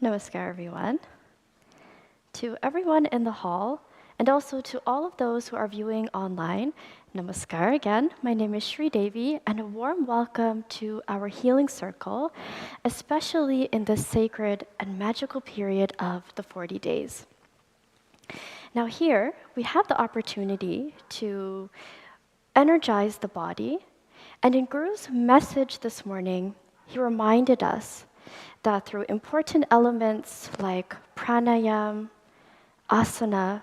Namaskar, everyone. To everyone in the hall, and also to all of those who are viewing online, namaskar again. My name is Sri Devi, and a warm welcome to our healing circle, especially in this sacred and magical period of the 40 days. Now here, we have the opportunity to energize the body, and in Guru's message this morning, he reminded us that through important elements like pranayam, asana,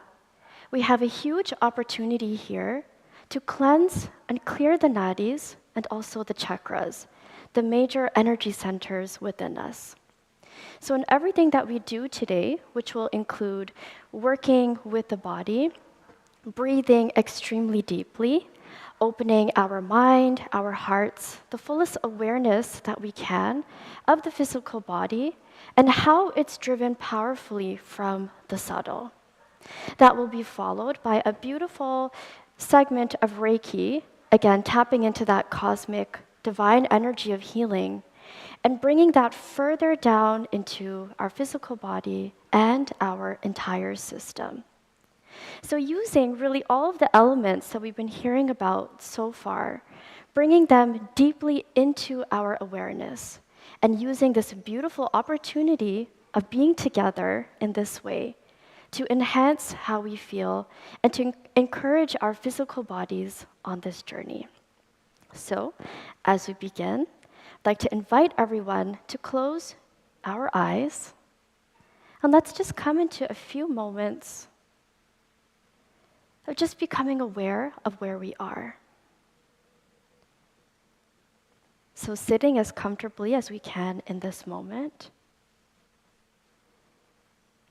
we have a huge opportunity here to cleanse and clear the nadis and also the chakras, the major energy centers within us. So in everything that we do today, which will include working with the body, breathing extremely deeply, opening our mind, our hearts, the fullest awareness that we can of the physical body and how it's driven powerfully from the subtle. That will be followed by a beautiful segment of Reiki, again, tapping into that cosmic divine energy of healing and bringing that further down into our physical body and our entire system. So using really all of the elements that we've been hearing about so far, bringing them deeply into our awareness, and using this beautiful opportunity of being together in this way to enhance how we feel and to encourage our physical bodies on this journey. So, as we begin, I'd like to invite everyone to close our eyes, and let's just come into a few moments of just becoming aware of where we are. So sitting as comfortably as we can in this moment,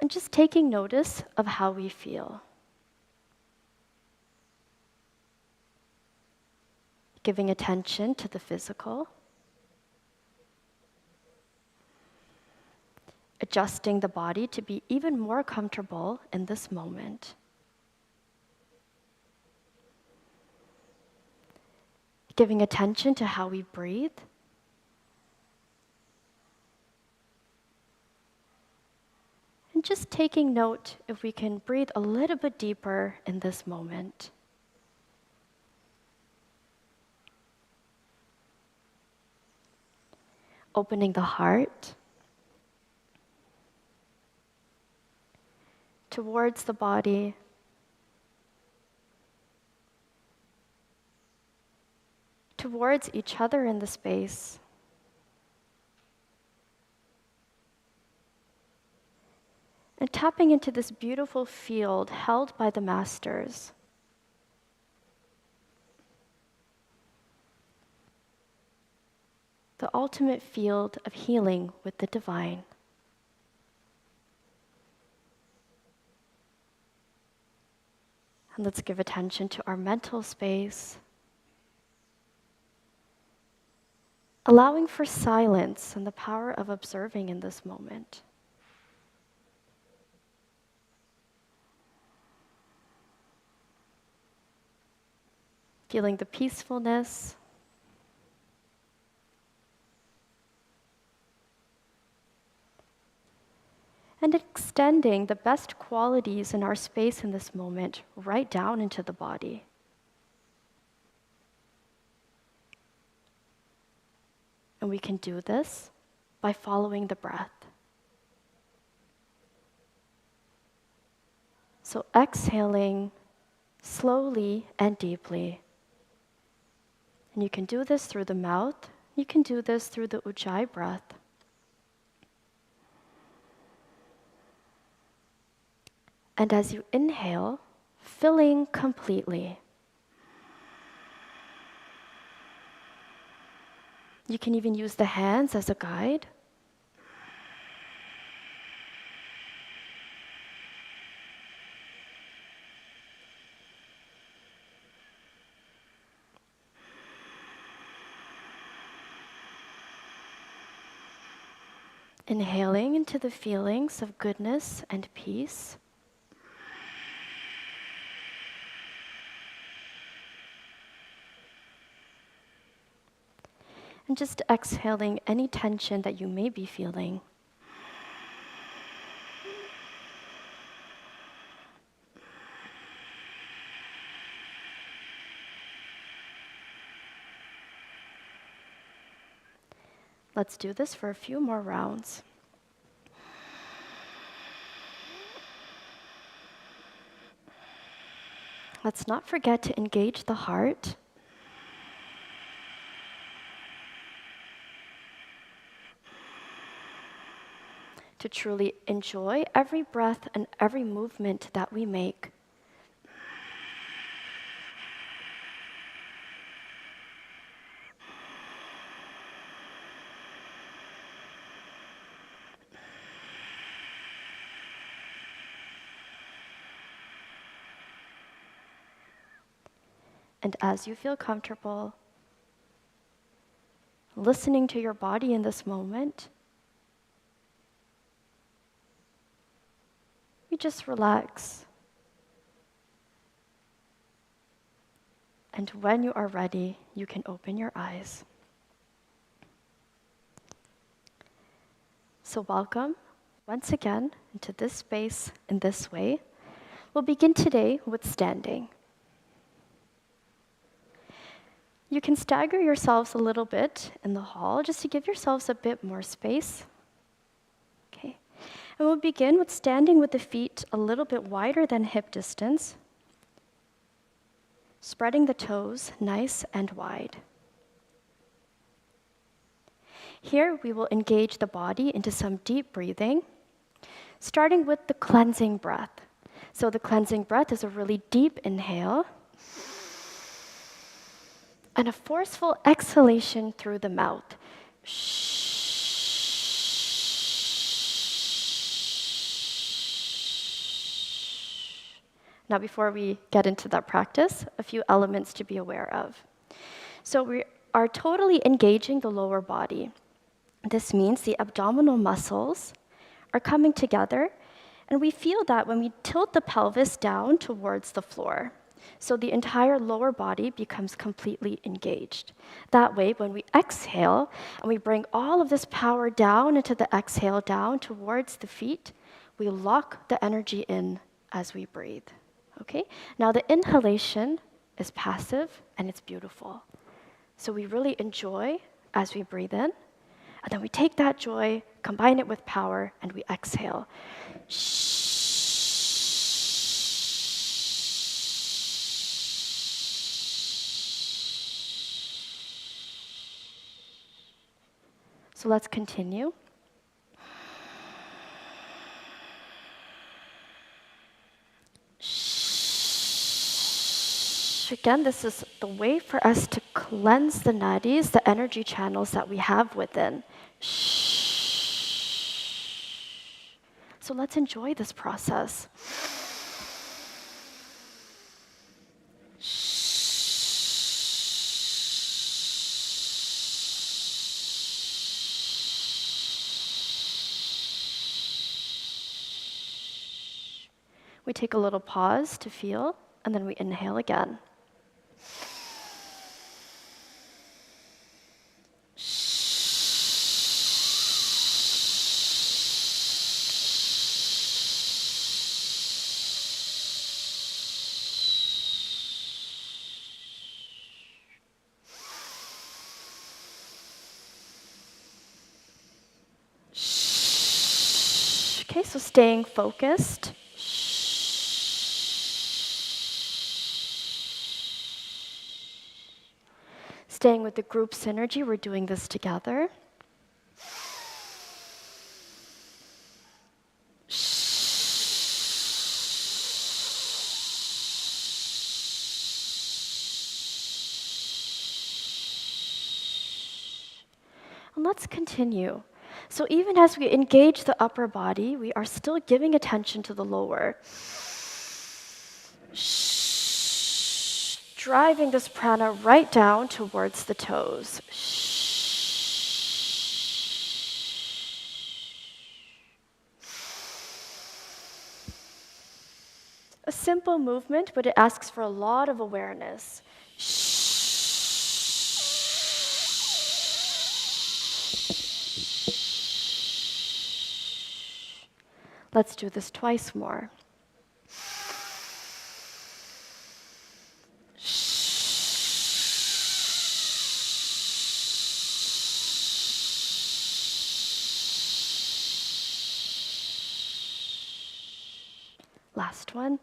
and just taking notice of how we feel. Giving attention to the physical, adjusting the body to be even more comfortable in this moment. Giving attention to how we breathe. And just taking note if we can breathe a little bit deeper in this moment. opening the heart towards the body, towards each other in the space. And tapping into this beautiful field held by the masters. The ultimate field of healing with the divine. And let's give attention to our mental space, allowing for silence and the power of observing in this moment. Feeling the peacefulness, and extending the best qualities in our space in this moment right down into the body. And we can do this by following the breath. So exhaling slowly and deeply. And you can do this through the mouth. You can do this through the Ujjayi breath. And as you inhale, filling completely. You can even use the hands as a guide. Inhaling into the feelings of goodness and peace. And just exhaling any tension that you may be feeling. Let's do this for a few more rounds. Let's not forget to engage the heart. To truly enjoy every breath and every movement that we make. And as you feel comfortable, listening to your body in this moment, you just relax. And when you are ready, you can open your eyes. So welcome once again into this space in this way. We'll begin today with standing. You can stagger yourselves a little bit in the hall just to give yourselves a bit more space. Okay. And we'll begin with standing with the feet a little bit wider than hip distance, spreading the toes nice and wide. Here we will engage the body into some deep breathing, starting with the cleansing breath. So the cleansing breath is a really deep inhale and a forceful exhalation through the mouth. Now, before we get into that practice, a few elements to be aware of. So we are totally engaging the lower body. This means the abdominal muscles are coming together, and we feel that when we tilt the pelvis down towards the floor. So the entire lower body becomes completely engaged. That way, when we exhale and we bring all of this power down into the exhale, down towards the feet, we lock the energy in as we breathe. Okay? Now the inhalation is passive and it's beautiful. So we really enjoy as we breathe in, And then we take that joy, combine it with power, and we exhale. So let's continue. Again, this is the way for us to cleanse the nadis, the energy channels that we have within. So let's enjoy this process. We take a little pause to feel, and then we inhale again. Okay, so staying focused. Staying with the group synergy, we're doing this together. And let's continue. So even as we engage the upper body, we are still giving attention to the lower. Driving this prana right down towards the toes. A simple movement, but it asks for a lot of awareness. Let's do this twice more. Last one.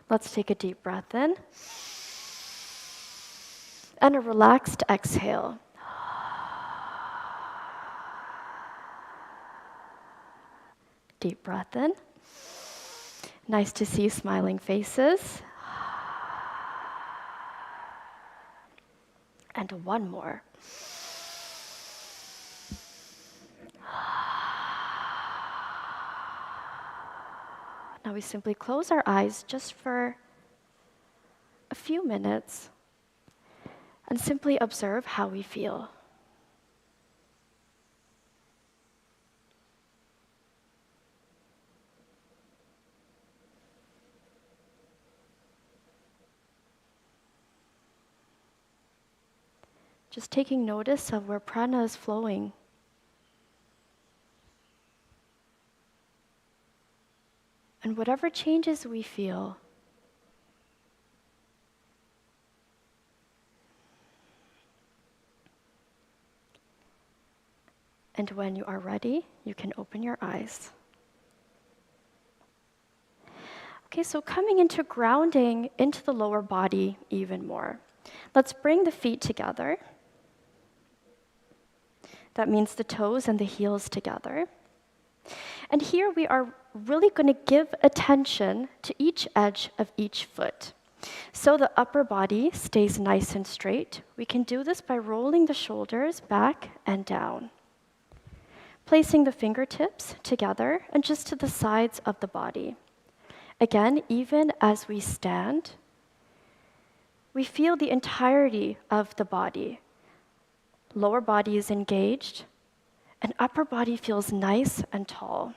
Let's take a deep breath in. And a relaxed exhale. Deep breath in. Nice to see smiling faces. And one more. Now we simply close our eyes just for a few minutes and simply observe how we feel. Just taking notice of where prana is flowing. And whatever changes we feel, and when you are ready, you can open your eyes. Okay, so coming into grounding into the lower body even more. Let's bring the feet together. That means the toes and the heels together. And here we are really going to give attention to each edge of each foot. So the upper body stays nice and straight. We can do this by rolling the shoulders back and down. Placing the fingertips together and just to the sides of the body. Again, even as we stand, we feel the entirety of the body. Lower body is engaged, and upper body feels nice and tall.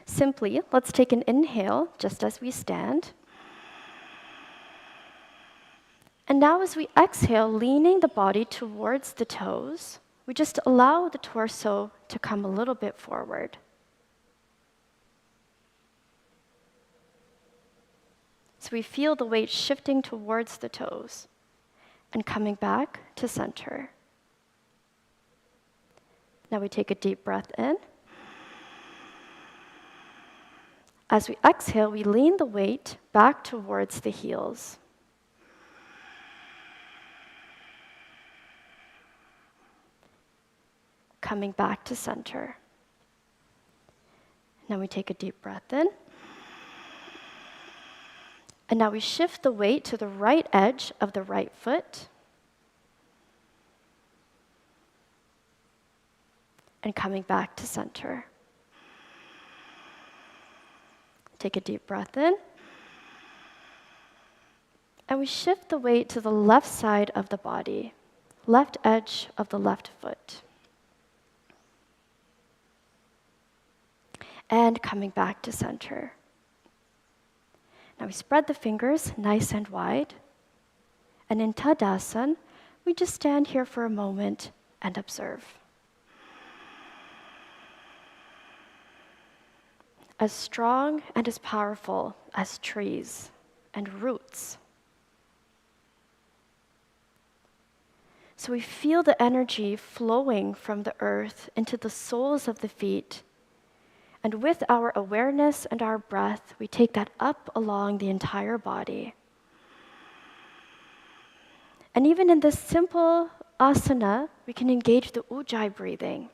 Simply, let's take an inhale just as we stand, And now as we exhale, leaning the body towards the toes, we just allow the torso to come a little bit forward. So we feel the weight shifting towards the toes and coming back to center. Now we take a deep breath in. As we exhale, we lean the weight back towards the heels. Coming back to center. Now we take a deep breath in. And now we shift the weight to the right edge of the right foot. And coming back to center. Take a deep breath in. And we shift the weight to the left side of the body, left edge of the left foot. And coming back to center. Now we spread the fingers nice and wide. And in Tadasana, we just stand here for a moment and observe. As strong and as powerful as trees and roots. So we feel the energy flowing from the earth into the soles of the feet. And with our awareness and our breath, we take that up along the entire body. And even in this simple asana, we can engage the ujjayi breathing.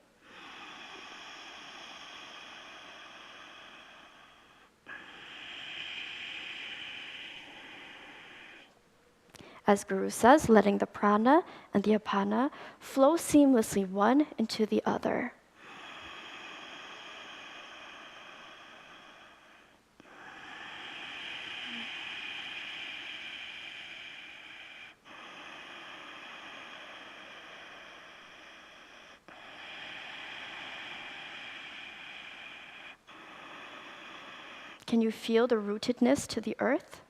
As Guru says, letting the prana and the apana flow seamlessly one into the other. Can you feel the rootedness to the earth?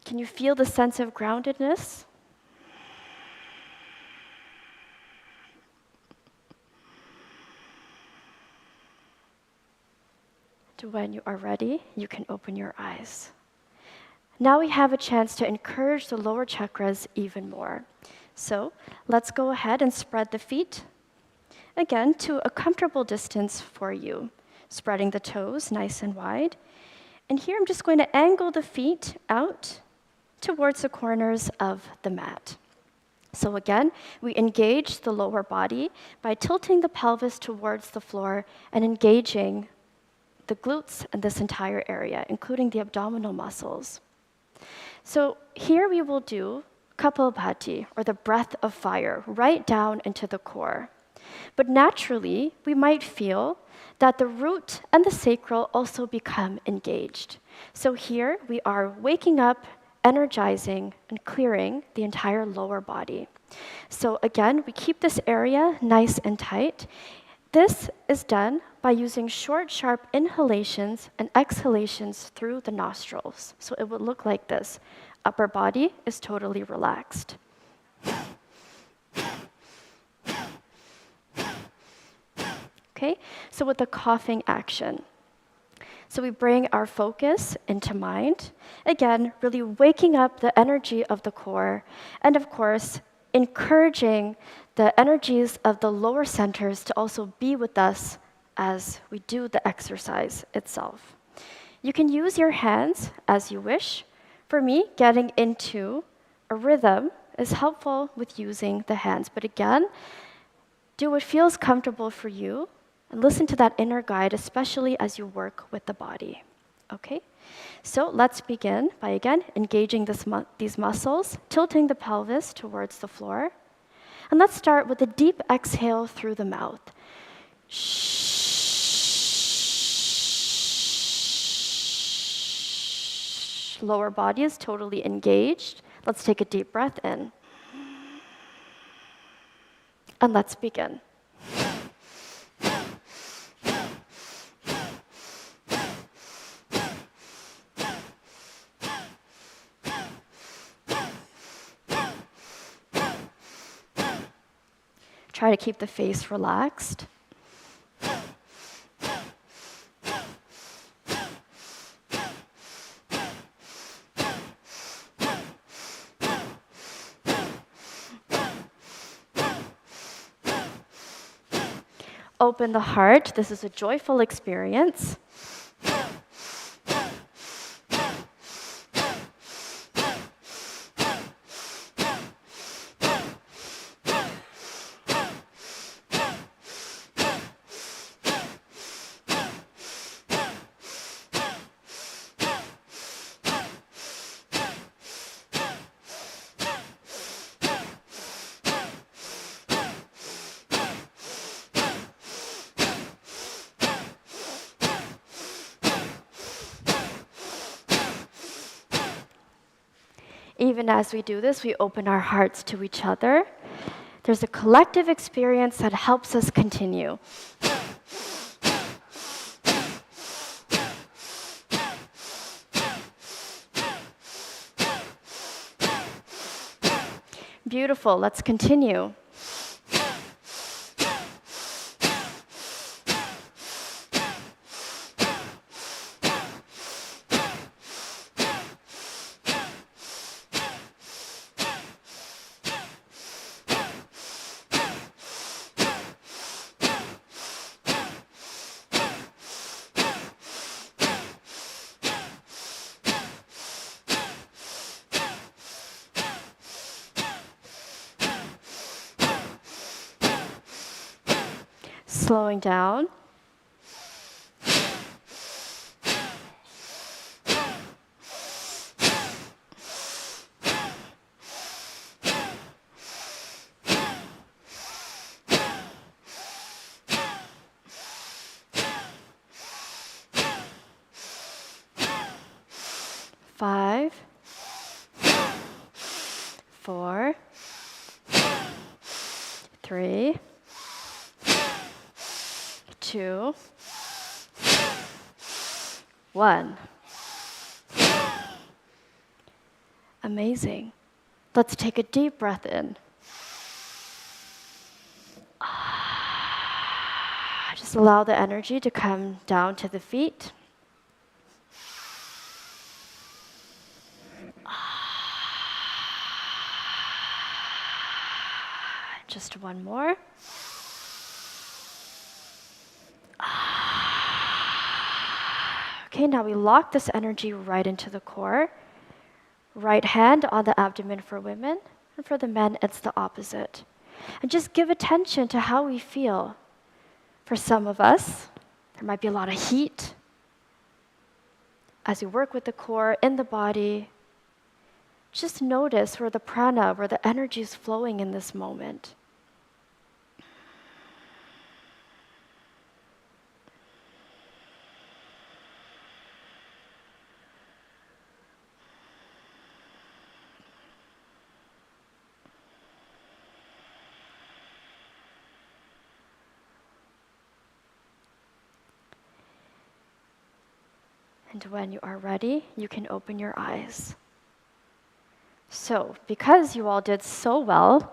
Can you feel the sense of groundedness? When you are ready, you can open your eyes. Now we have a chance to encourage the lower chakras even more. So let's go ahead and spread the feet. Again, to a comfortable distance for you, spreading the toes nice and wide. And here I'm just going to angle the feet out towards the corners of the mat. So again, we engage the lower body by tilting the pelvis towards the floor and engaging the glutes and this entire area, including the abdominal muscles. So here we will do Kapalabhati, or the breath of fire, right down into the core. But naturally, we might feel that the root and the sacral also become engaged. So here we are waking up, energizing, and clearing the entire lower body. So again, we keep this area nice and tight. This is done by using short, sharp inhalations and exhalations through the nostrils. So it would look like this. Upper body is totally relaxed. Okay, so with the coughing action. So we bring our focus into mind. Again, really waking up the energy of the core. And of course, encouraging the energies of the lower centers to also be with us as we do the exercise itself. You can use your hands as you wish. For me, getting into a rhythm is helpful with using the hands. But again, do what feels comfortable for you. And listen to that inner guide, especially as you work with the body. Okay? So let's begin by, again, engaging these muscles, tilting the pelvis towards the floor. And let's start with a deep exhale through the mouth. Lower body is totally engaged. Let's take a deep breath in. And let's begin. Try to keep the face relaxed. Open the heart. This is a joyful experience. Even as we do this, we open our hearts to each other. There's a collective experience that helps us continue. Beautiful, let's continue. Slowing down. Five, 4, 3, 2, 1. Amazing. Let's take a deep breath in. Just allow the energy to come down to the feet. Just one more. Okay, now we lock this energy right into the core. Right hand on the abdomen for women, and for the men, it's the opposite. And just give attention to how we feel. For some of us, there might be a lot of heat. As we work with the core in the body, just notice where the prana, where the energy is flowing in this moment. And when you are ready, you can open your eyes. So, because you all did so well,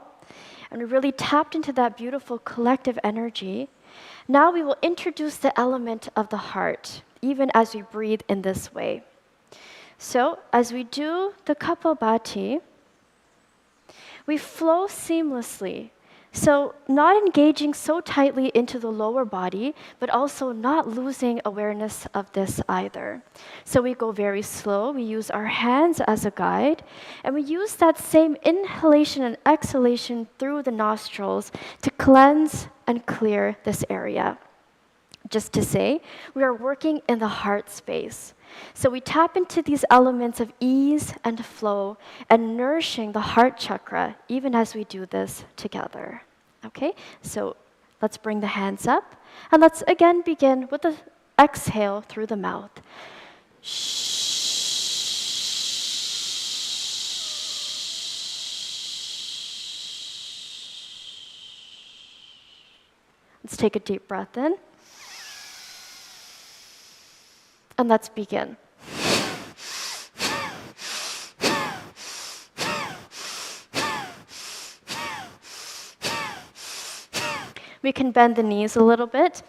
and we really tapped into that beautiful collective energy, now we will introduce the element of the heart, even as we breathe in this way. So, as we do the Kapalbhati, we flow seamlessly. So, not engaging so tightly into the lower body, but also not losing awareness of this either. So, we go very slow. We use our hands as a guide, and we use that same inhalation and exhalation through the nostrils to cleanse and clear this area. Just to say, we are working in the heart space. So we tap into these elements of ease and flow and nourishing the heart chakra even as we do this together. Okay, so let's bring the hands up and let's again begin with the exhale through the mouth. Let's take a deep breath in. And let's begin. We can bend the knees a little bit.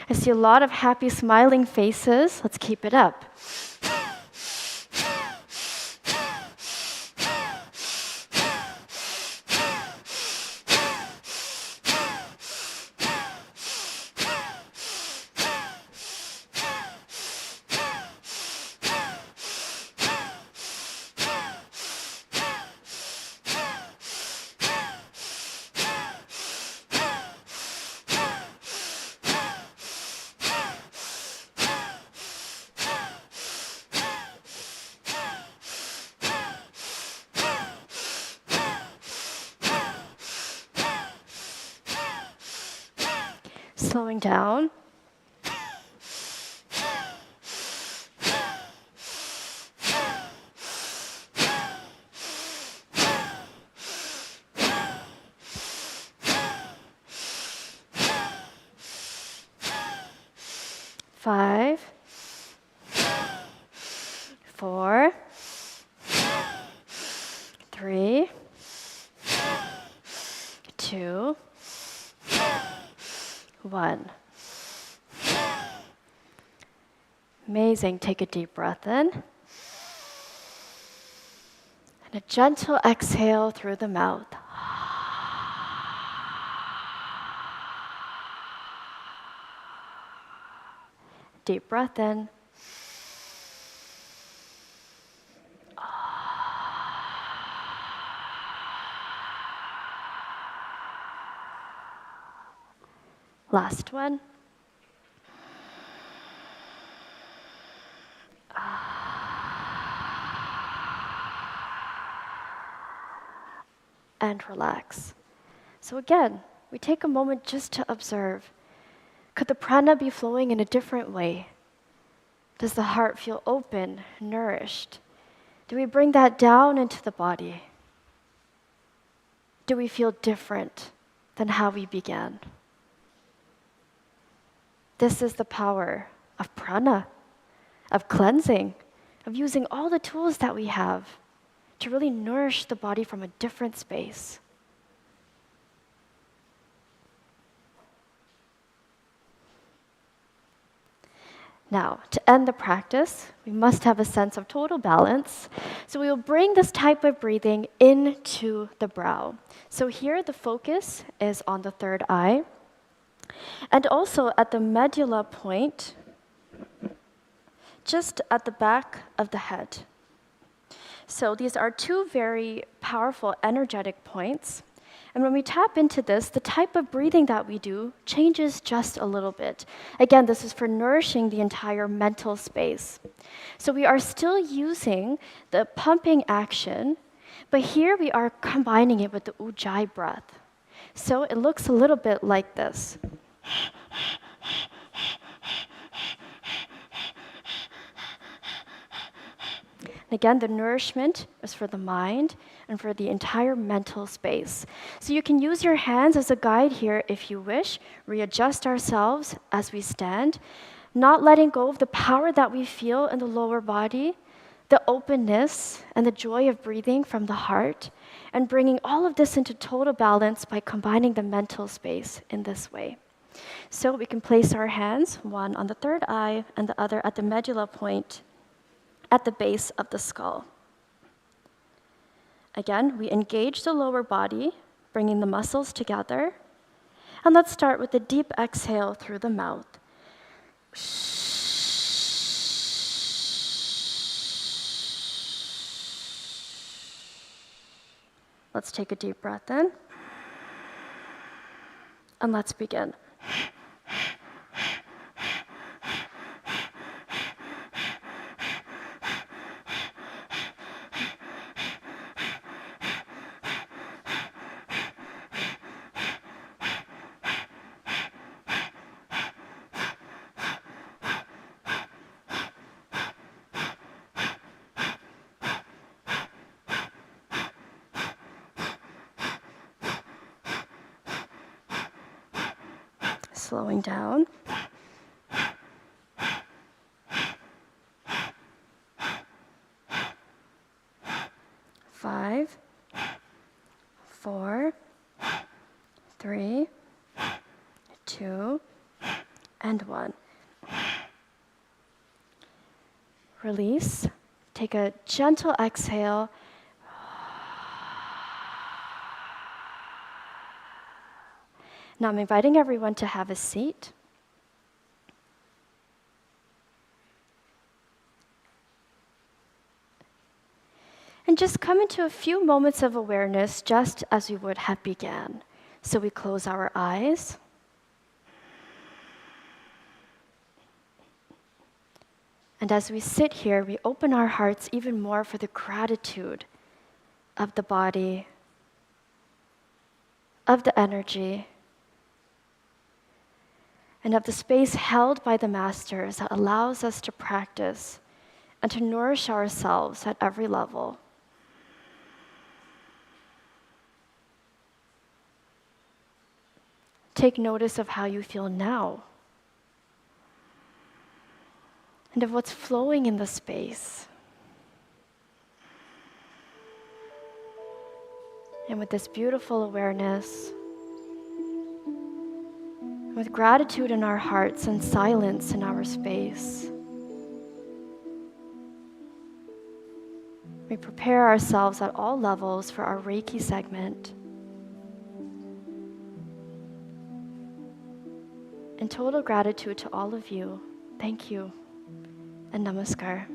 I see a lot of happy, smiling faces. Let's keep it up. Slowing down. Five, 4, 3, 2, 1. Amazing. Take a deep breath in. And a gentle exhale through the mouth. Deep breath in. Last one. And relax. So again, we take a moment just to observe. Could the prana be flowing in a different way? Does the heart feel open, nourished? Do we bring that down into the body? Do we feel different than how we began? This is the power of prana, of cleansing, of using all the tools that we have to really nourish the body from a different space. Now, to end the practice, we must have a sense of total balance. So we will bring this type of breathing into the brow. So here the focus is on the third eye. And also at the medulla point, just at the back of the head. So these are two very powerful energetic points. And when we tap into this, the type of breathing that we do changes just a little bit. Again, this is for nourishing the entire mental space. So we are still using the pumping action, but here we are combining it with the ujjayi breath. So it looks a little bit like this. Again, the nourishment is for the mind and for the entire mental space. So you can use your hands as a guide here if you wish. Readjust ourselves as we stand, not letting go of the power that we feel in the lower body, the openness and the joy of breathing from the heart, and bringing all of this into total balance by combining the mental space in this way. So we can place our hands, one on the third eye and the other at the medulla point, at the base of the skull. Again, we engage the lower body, bringing the muscles together. And let's start with a deep exhale through the mouth. Let's take a deep breath in. And let's begin. Slowing down. 5, 4, 3, 2, and 1. Release. Take a gentle exhale. Now I'm inviting everyone to have a seat. And just come into a few moments of awareness just as we would have began. So we close our eyes. And as we sit here, we open our hearts even more for the gratitude of the body, of the energy, and of the space held by the masters that allows us to practice and to nourish ourselves at every level. Take notice of how you feel now and of what's flowing in the space. And with this beautiful awareness, with gratitude in our hearts and silence in our space, we prepare ourselves at all levels for our Reiki segment. In total gratitude to all of you, thank you and namaskar.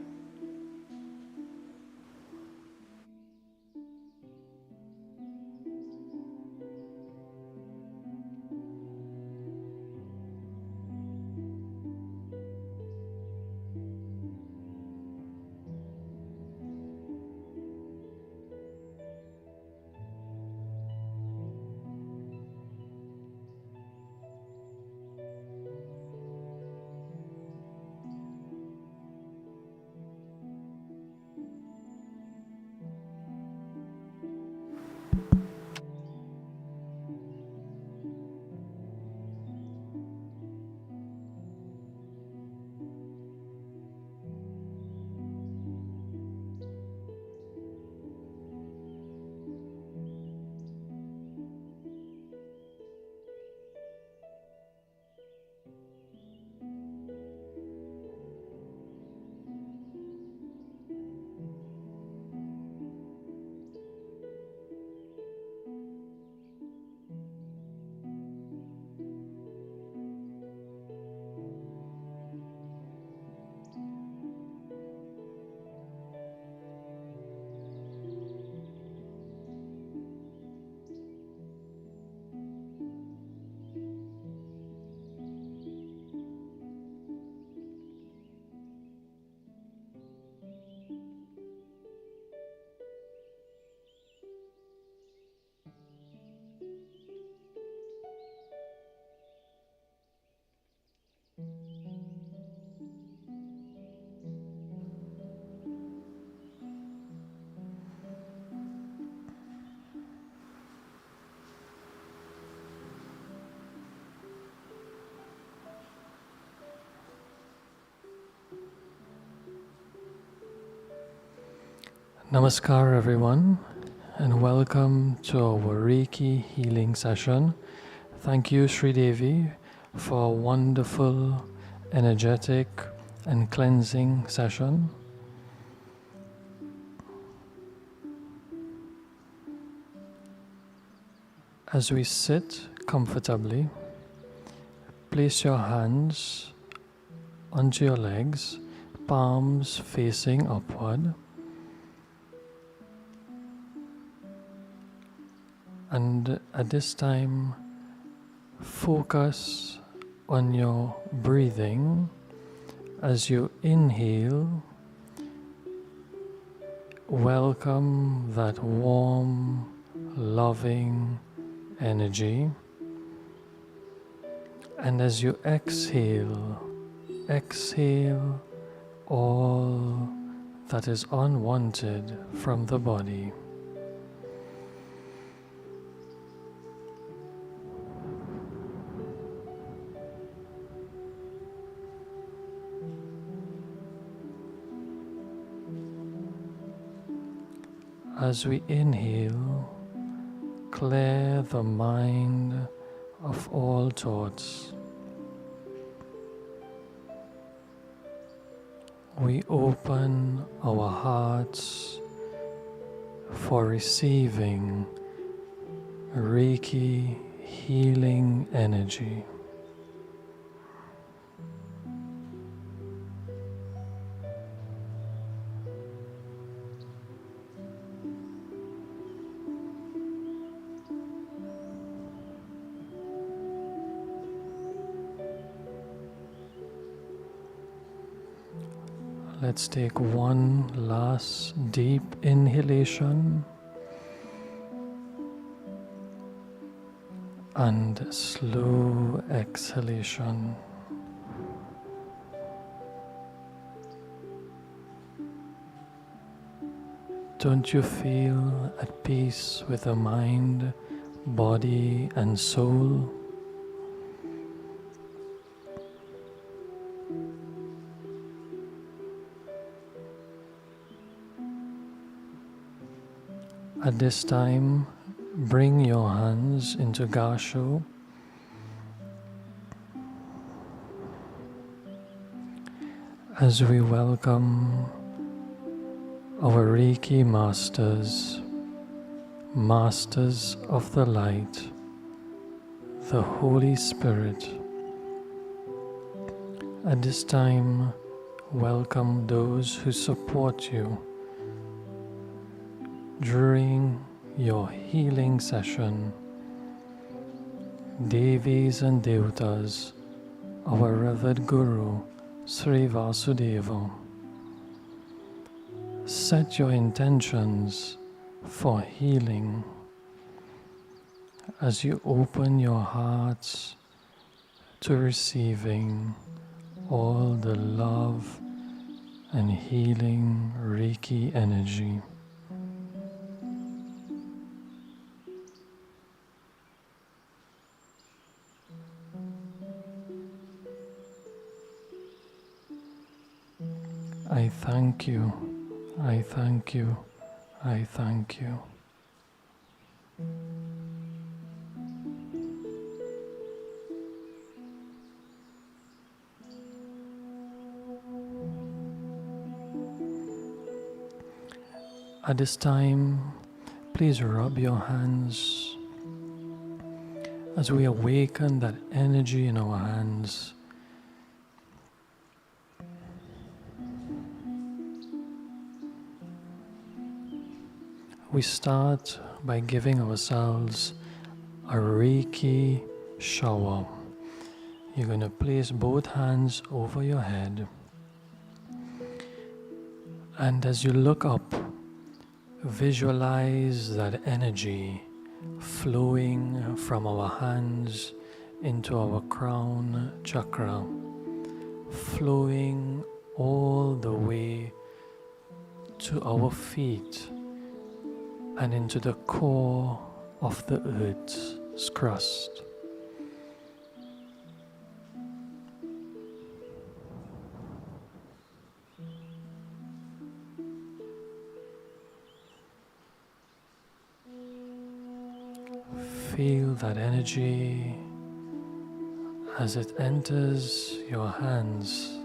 Namaskar everyone, and welcome to our Reiki healing session. Thank you, Sri Devi, for a wonderful, energetic and cleansing session. As we sit comfortably, place your hands onto your legs, palms facing upward. And at this time, focus on your breathing. As you inhale, welcome that warm, loving energy. And as you exhale, exhale all that is unwanted from the body. As we inhale, clear the mind of all thoughts. We open our hearts for receiving Reiki healing energy. Let's take one last deep inhalation and slow exhalation. Don't you feel at peace with the mind, body, and soul? At this time, bring your hands into Gasho. As we welcome our Reiki masters, masters of the light, the Holy Spirit. At this time, welcome those who support you during your healing session. Devis and Devatas, our revered Guru, Sri Vasudeva. Set your intentions for healing as you open your hearts to receiving all the love and healing Reiki energy. I thank you, I thank you, I thank you. At this time, please rub your hands as we awaken that energy in our hands. We start by giving ourselves a Reiki shower. You're going to place both hands over your head. And as you look up, visualize that energy flowing from our hands into our crown chakra, flowing all the way to our feet and into the core of the earth's crust. Feel that energy as it enters your hands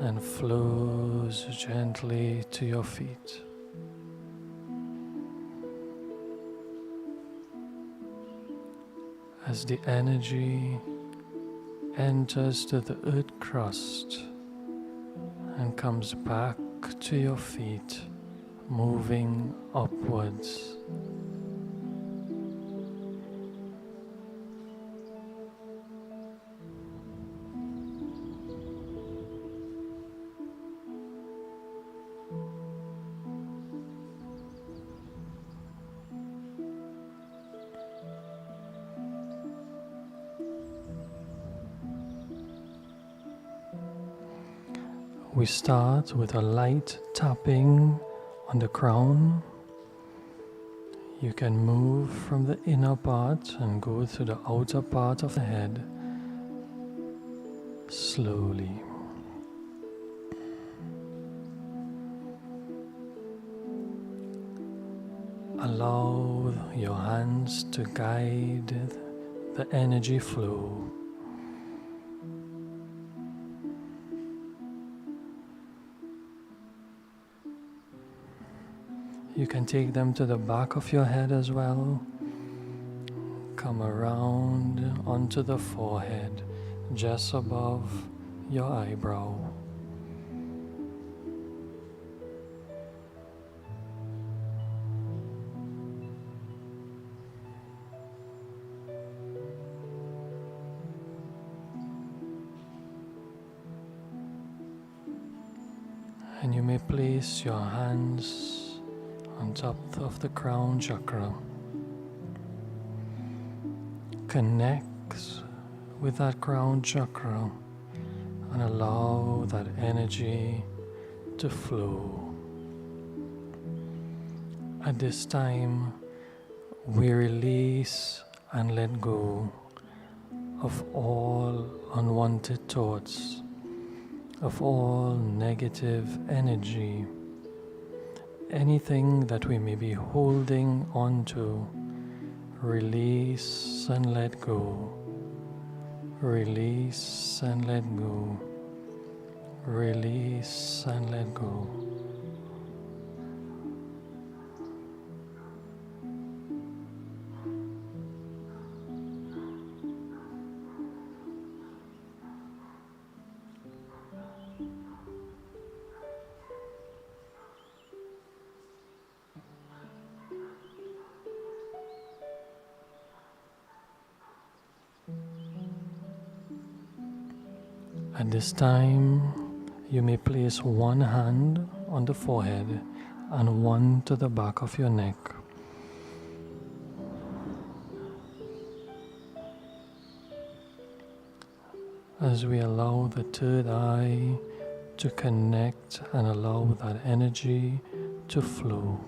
and flows gently to your feet. As the energy enters to the earth crust and comes back to your feet, moving upwards. We start with a light tapping on the crown. You can move from the inner part and go to the outer part of the head slowly. Allow your hands to guide the energy flow. You can take them to the back of your head as well. Come around onto the forehead, just above your eyebrow. And you may place your hands on top of the crown chakra. Connect with that crown chakra and allow that energy to flow. At this time, we release and let go of all unwanted thoughts, of all negative energy, anything that we may be holding on to. Release and let go. Release and let go. Release and let go. At this time, you may place one hand on the forehead and one to the back of your neck. As we allow the third eye to connect and allow that energy to flow.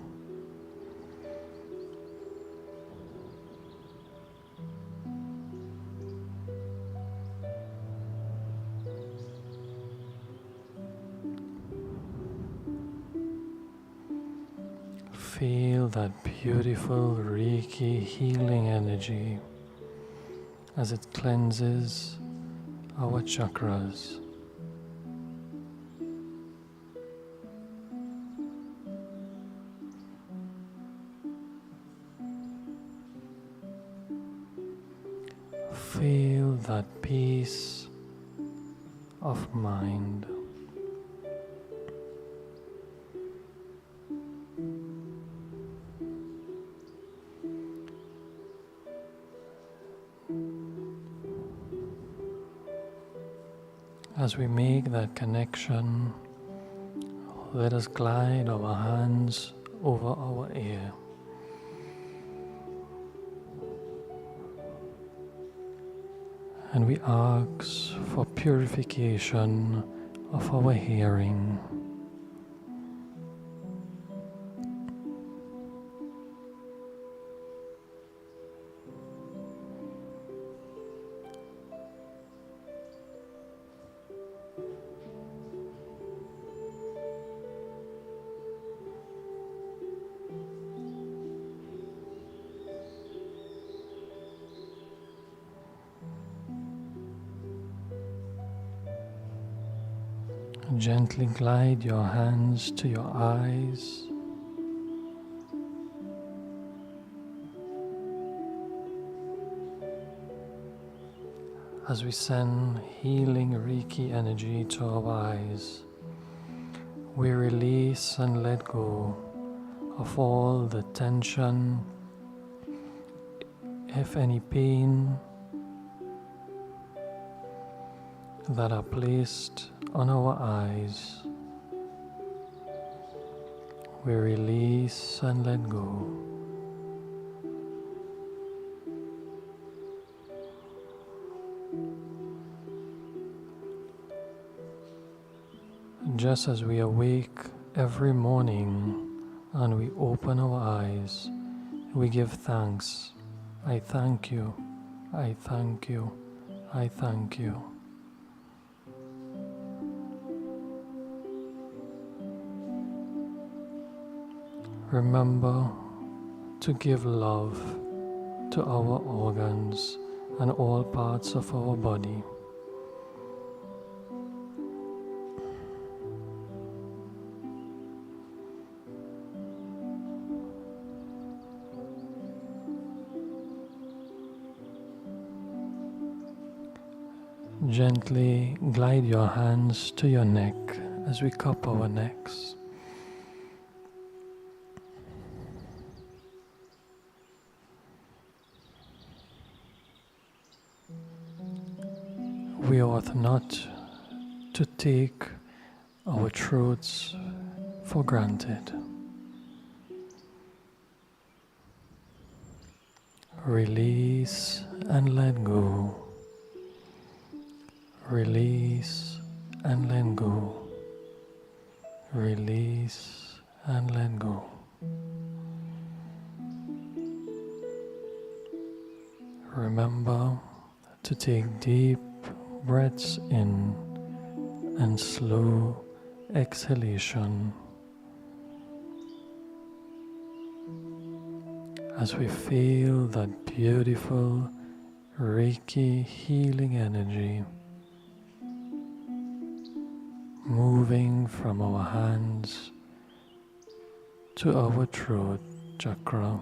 Feel that beautiful Reiki healing energy as it cleanses our chakras. Feel that peace of mind. As we make that connection, let us glide our hands over our ear. And we ask for purification of our hearing. Gently glide your hands to your eyes. As we send healing Reiki energy to our eyes, we release and let go of all the tension, if any pain, that are placed on our eyes. We release and let go. Just as we awake every morning and we open our eyes, we give thanks. I thank you, I thank you, I thank you. Remember to give love to our organs and all parts of our body. Gently glide your hands to your neck as we cup our necks. We ought not to take our throats for granted. Release and let go. Release and let go. Release and let go. Remember to take deep breaths in and slow exhalation as we feel that beautiful Reiki healing energy moving from our hands to our throat chakra.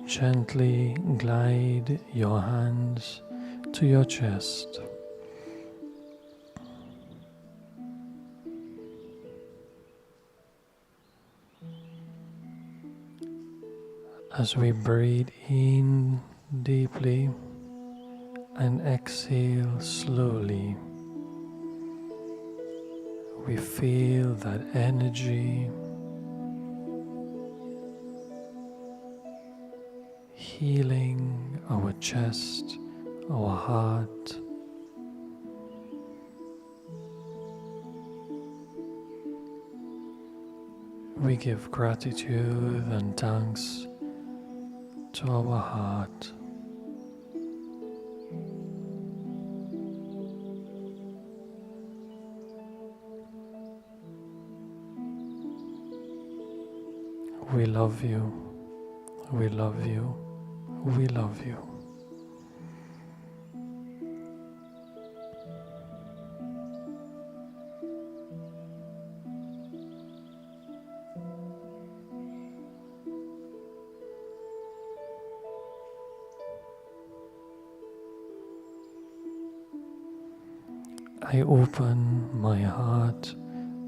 Gently glide your hands to your chest. As we breathe in deeply and exhale slowly, we feel that energy healing our chest, our heart. We give gratitude and thanks to our heart. We love you, we love you, we love you. I open my heart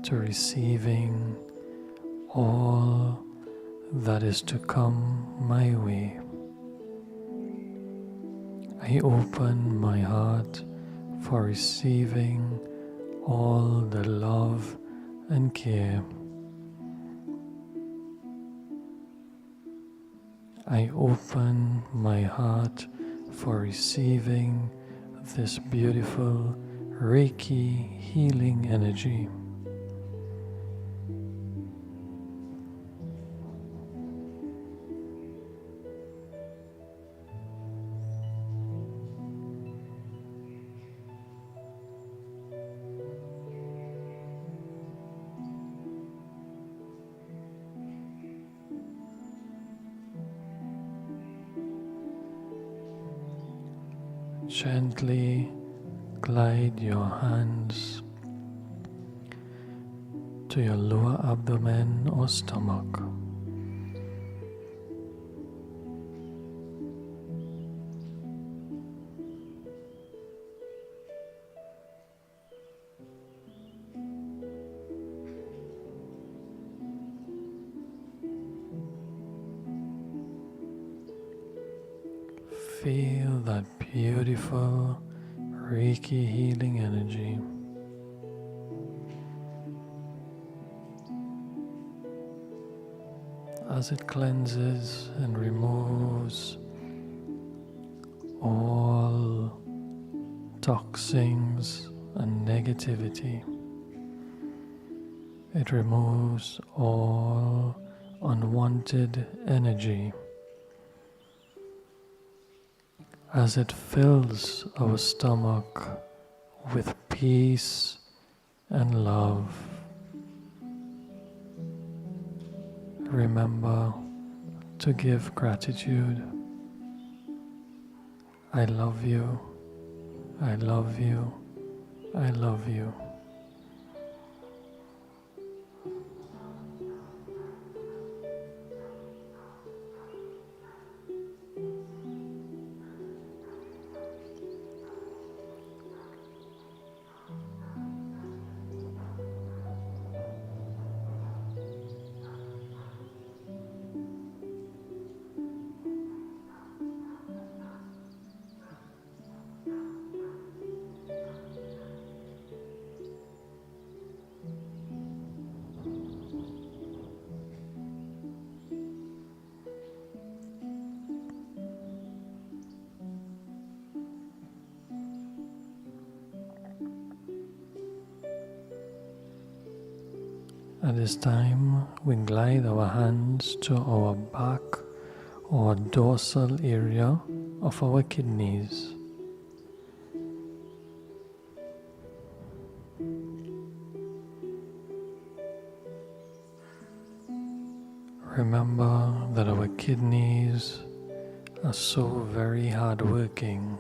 to receiving all that is to come my way. I open my heart for receiving all the love and care. I open my heart for receiving this beautiful Reiki healing energy. Gently glide your hands to your lower abdomen or stomach. Feel that beautiful Reiki healing energy. As it cleanses and removes all toxins and negativity. It removes all unwanted energy as it fills our stomach with peace and love. Remember to give gratitude. I love you. I love you. I love you. At this time, we glide our hands to our back or dorsal area of our kidneys. Remember that our kidneys are so very hardworking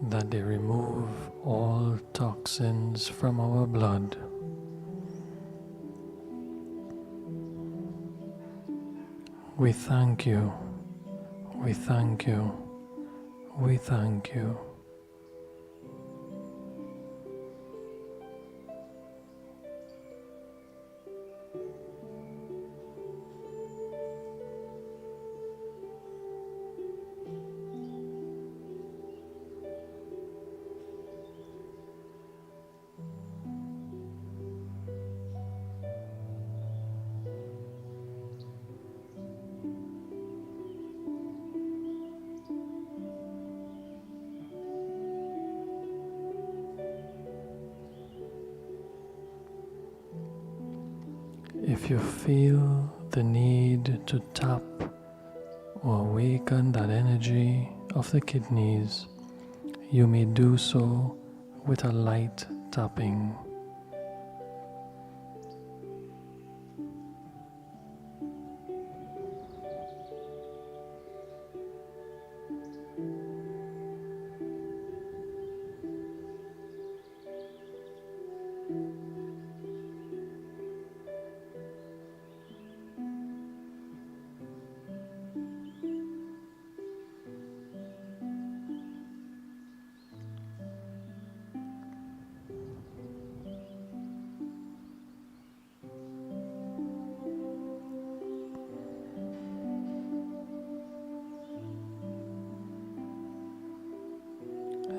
that they remove all toxins from our blood. We thank you, we thank you, we thank you. If you feel the need to tap or awaken that energy of the kidneys, you may do so with a light tapping.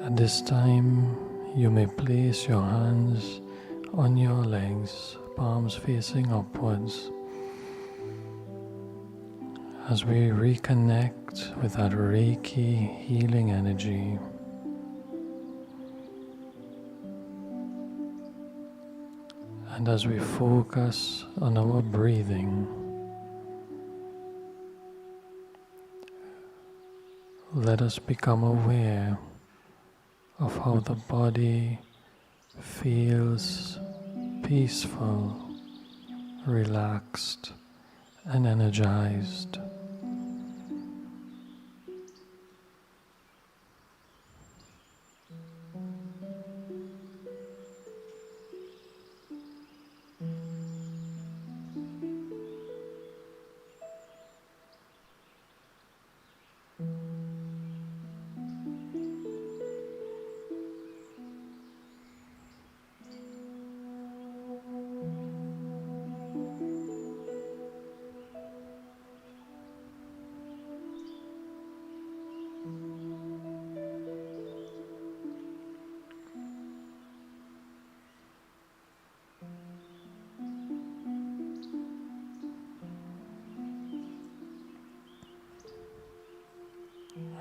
At this time, you may place your hands on your legs, palms facing upwards, as we reconnect with that Reiki healing energy. And as we focus on our breathing, let us become aware of how the body feels peaceful, relaxed, and energized.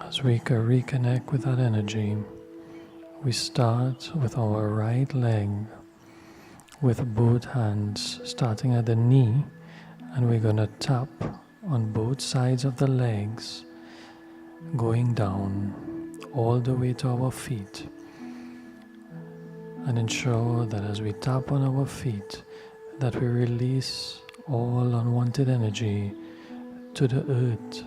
As we can reconnect with that energy, We start with our right leg, with both hands starting at the knee, and we're going to tap on both sides of the legs, going down all the way to our feet. And ensure that as we tap on our feet, that we release all unwanted energy to the earth.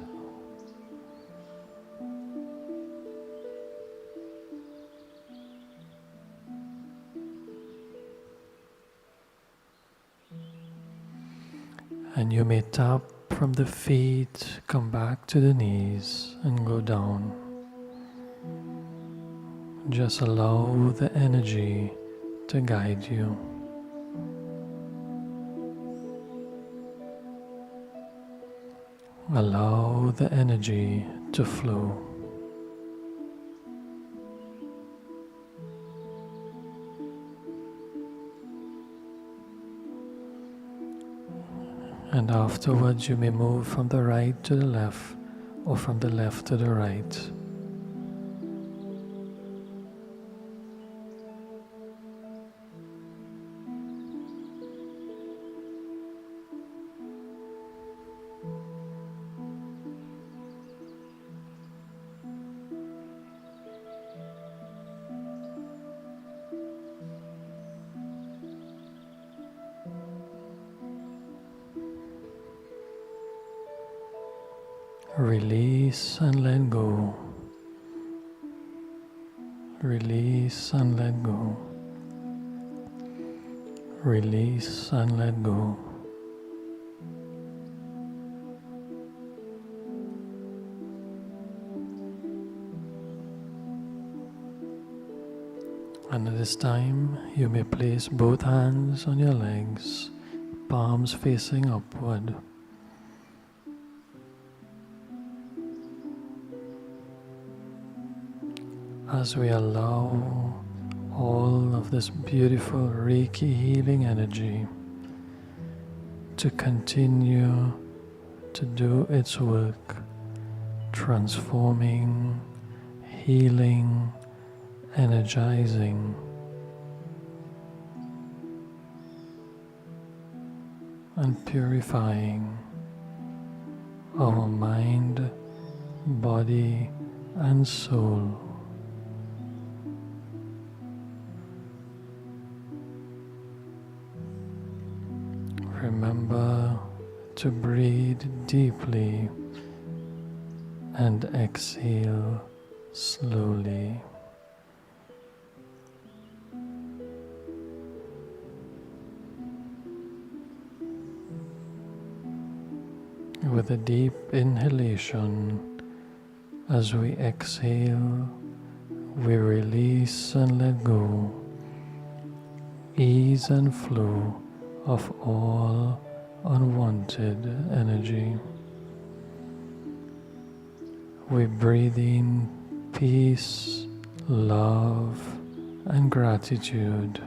And you may tap from the feet, come back to the knees and go down. Just allow the energy to guide you. Allow the energy to flow. And afterwards you may move from the right to the left or from the left to the right. Release and let go. Release and let go. Release and let go. And at this time, you may place both hands on your legs, palms facing upward. As we allow all of this beautiful Reiki healing energy to continue to do its work, transforming, healing, energizing, and purifying our mind, body, and soul. Remember to breathe deeply and exhale slowly. With a deep inhalation, as we exhale, we release and let go, ease and flow of all unwanted energy. We breathe in peace, love, and gratitude.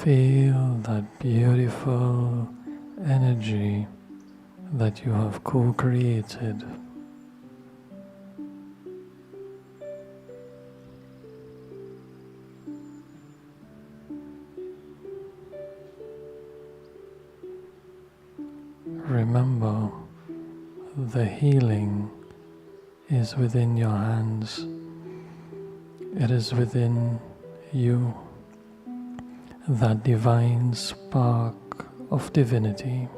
Feel that beautiful energy that you have co-created. Remember, the healing is within your hands. It is within you, that divine spark of divinity.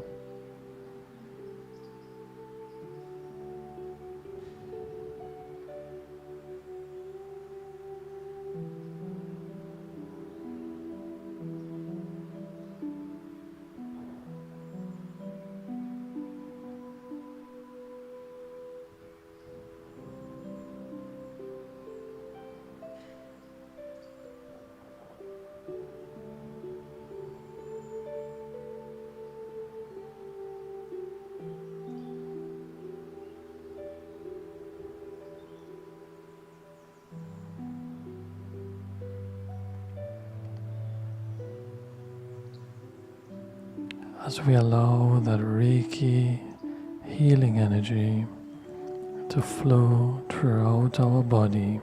As we allow that Reiki healing energy to flow throughout our body,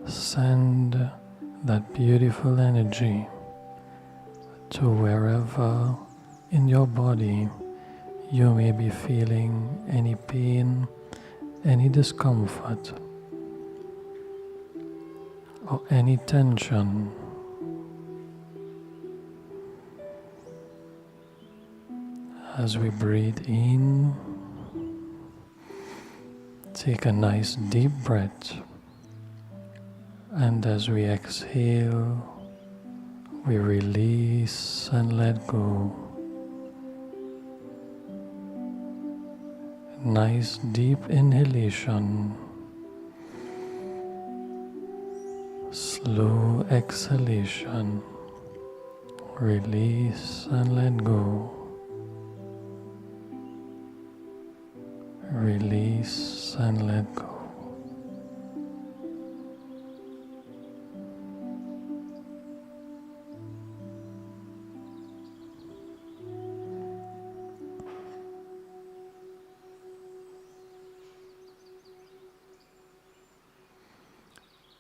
send that beautiful energy to wherever in your body you may be feeling any pain, any discomfort, or any tension. As we breathe in, take a nice deep breath, and as we exhale, we release and let go. Nice deep inhalation, slow exhalation, release and let go. Release and let go.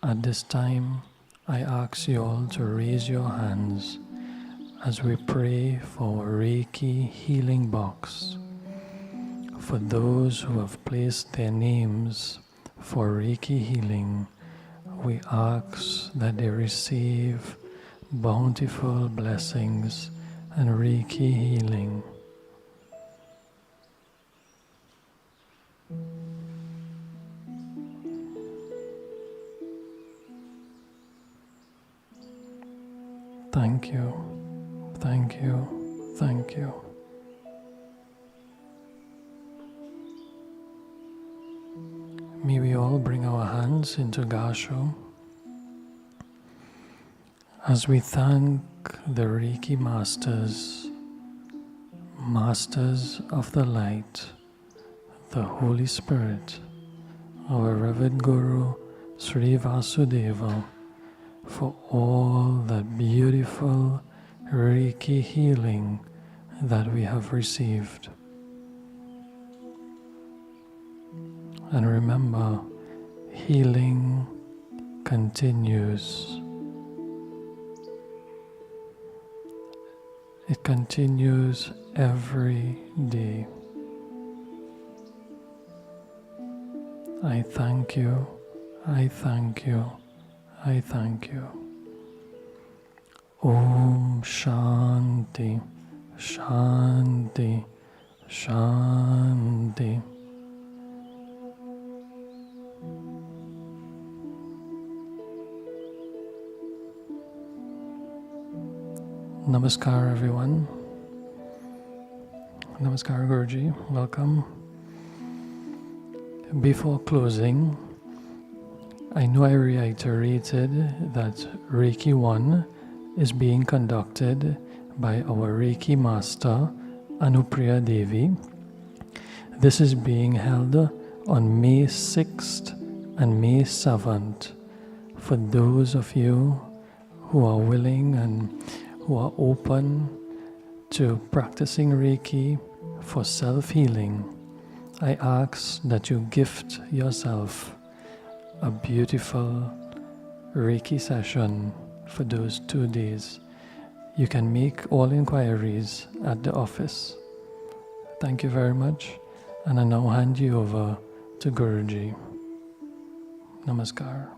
At this time, I ask you all to raise your hands as we pray for Reiki healing box. For those who have placed their names for Reiki healing, we ask that they receive bountiful blessings and Reiki healing. Thank you, thank you, thank you. May we all bring our hands into Gasho as we thank the Reiki Masters, Masters of the Light, the Holy Spirit, our Revered Guru, Sri Vasudeva, for all that beautiful Reiki healing that we have received. And remember, healing continues. It continues every day. I thank you, I thank you, I thank you. Om Shanti, Shanti, Shanti. Namaskar everyone. Namaskar Guruji, welcome. Before closing, I know I reiterated that Reiki 1 is being conducted by our Reiki Master, Anupriya Devi. This is being held on May 6th and May 7th. For those of you who are willing and who are open to practicing Reiki for self-healing, I ask that you gift yourself a beautiful Reiki session for those 2 days. You can make all inquiries at the office. Thank you very much, and I now hand you over to Guruji. Namaskar.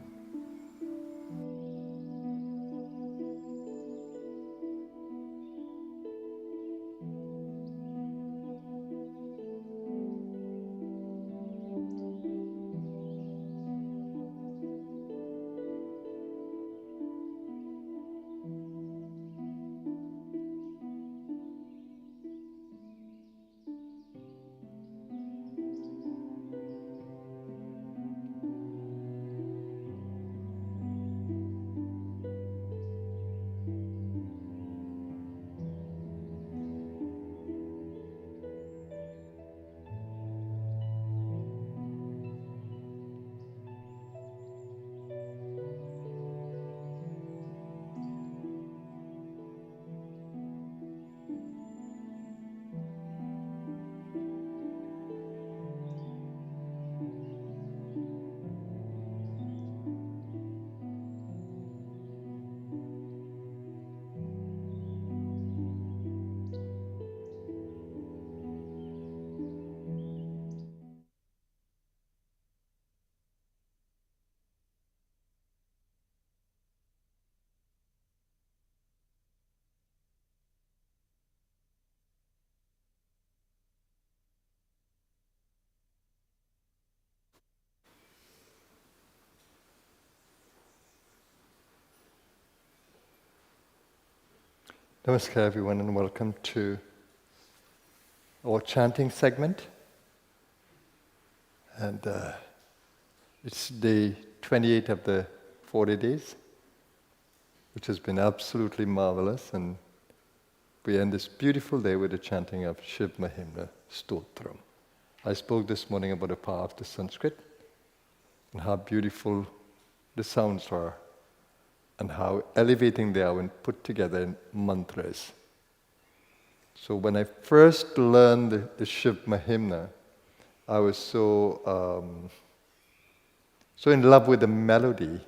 Namaskar everyone, and welcome to our chanting segment. And it's day 28 of the 40 days, which has been absolutely marvelous. And we end this beautiful day with the chanting of Shiva Mahimnah Stotram. I spoke this morning about the power of the Sanskrit and how beautiful the sounds are, and how elevating they are when put together in mantras. So when I first learned the Shiva Mahimnah, I was so in love with the melody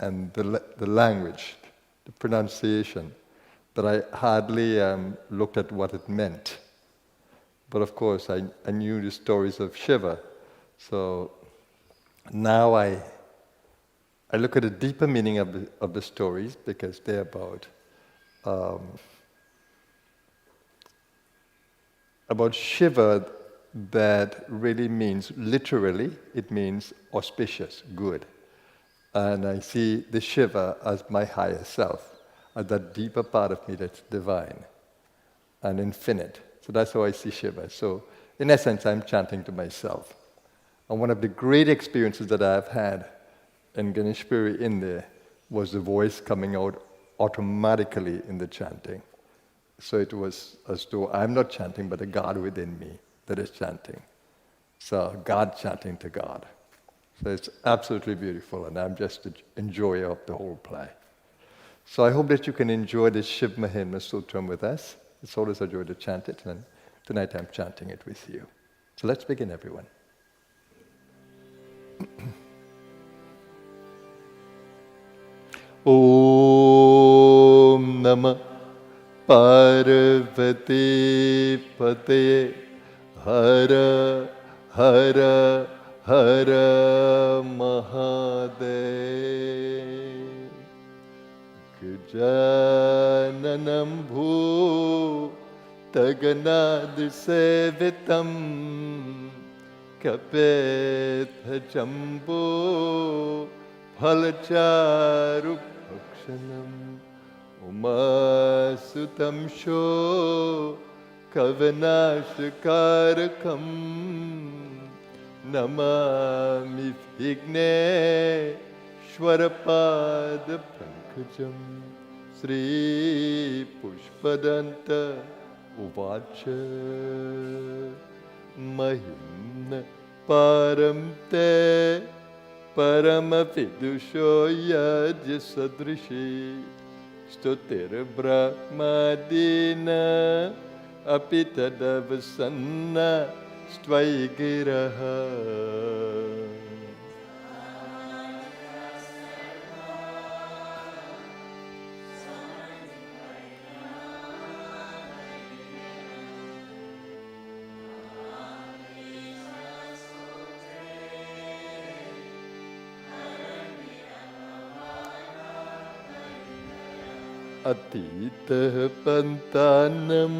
and the language, the pronunciation, that I hardly looked at what it meant. But of course, I knew the stories of Shiva. So now I look at the deeper meaning of the stories, because they're about Shiva, that really means, literally, it means auspicious, good. And I see the Shiva as my higher self, as that deeper part of me that's divine and infinite. So that's how I see Shiva. So in essence, I'm chanting to myself. And one of the great experiences that I've had in Ganeshpuri in there was the voice coming out automatically in the chanting. So it was as though I'm not chanting, but a God within me that is chanting. So God chanting to God. So it's absolutely beautiful, and I'm just an enjoyer of the whole play. So I hope that you can enjoy this Shiva Mahimnah Sutram with us. It's always a joy to chant it, and tonight I'm chanting it with you. So let's begin, everyone. Om Namah Parvati Pataye Hara Hara Hara Mahadev Gajananam Bhu Taganad Sevitam Kapetha Jambu Phalacharu Bhakshanam Umasutam Sho Kavanashakarakam Namami Vigne Shwarapada Pankajam Sri Pushpadanta Uvacha Mahimnah Paramte Paramavidusho Yajya Sadrishi Stotir Brahmadina Apitadavasanna Stvayagiraha Atitah pantanam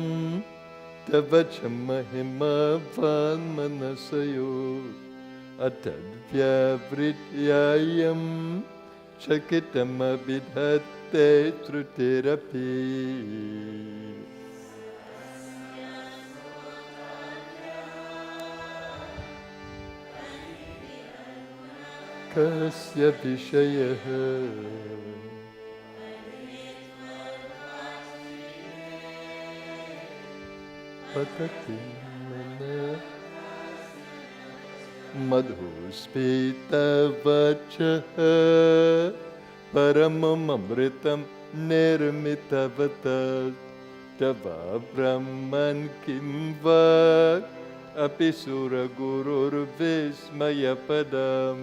tavacha mahima valmanasayo atadvyavrityayam chakitamabhidhatte trutirapi. Kasya vishayaha patati mana madhuspita vachaha paramam amritam nirmitavata tava brahman kim va apisura gurur vismayapadam.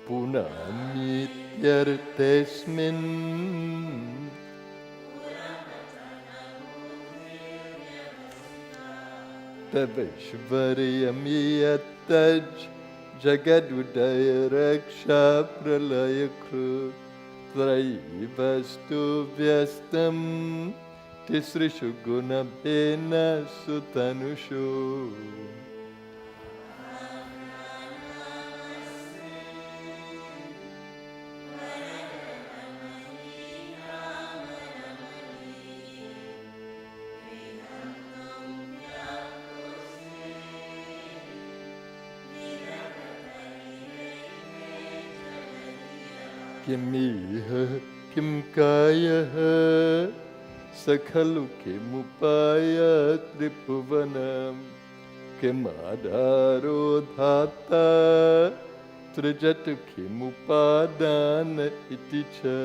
Punamityartesmin tavishvaryamiyataj jagadudaya raksha pralayakru traivastu vyastam tisrishu gunabhena sutanushu. Kimiha kim kayaha sakhalu kimupaya tripuvanam kimadaro dhata trijatu kimupadana iticha.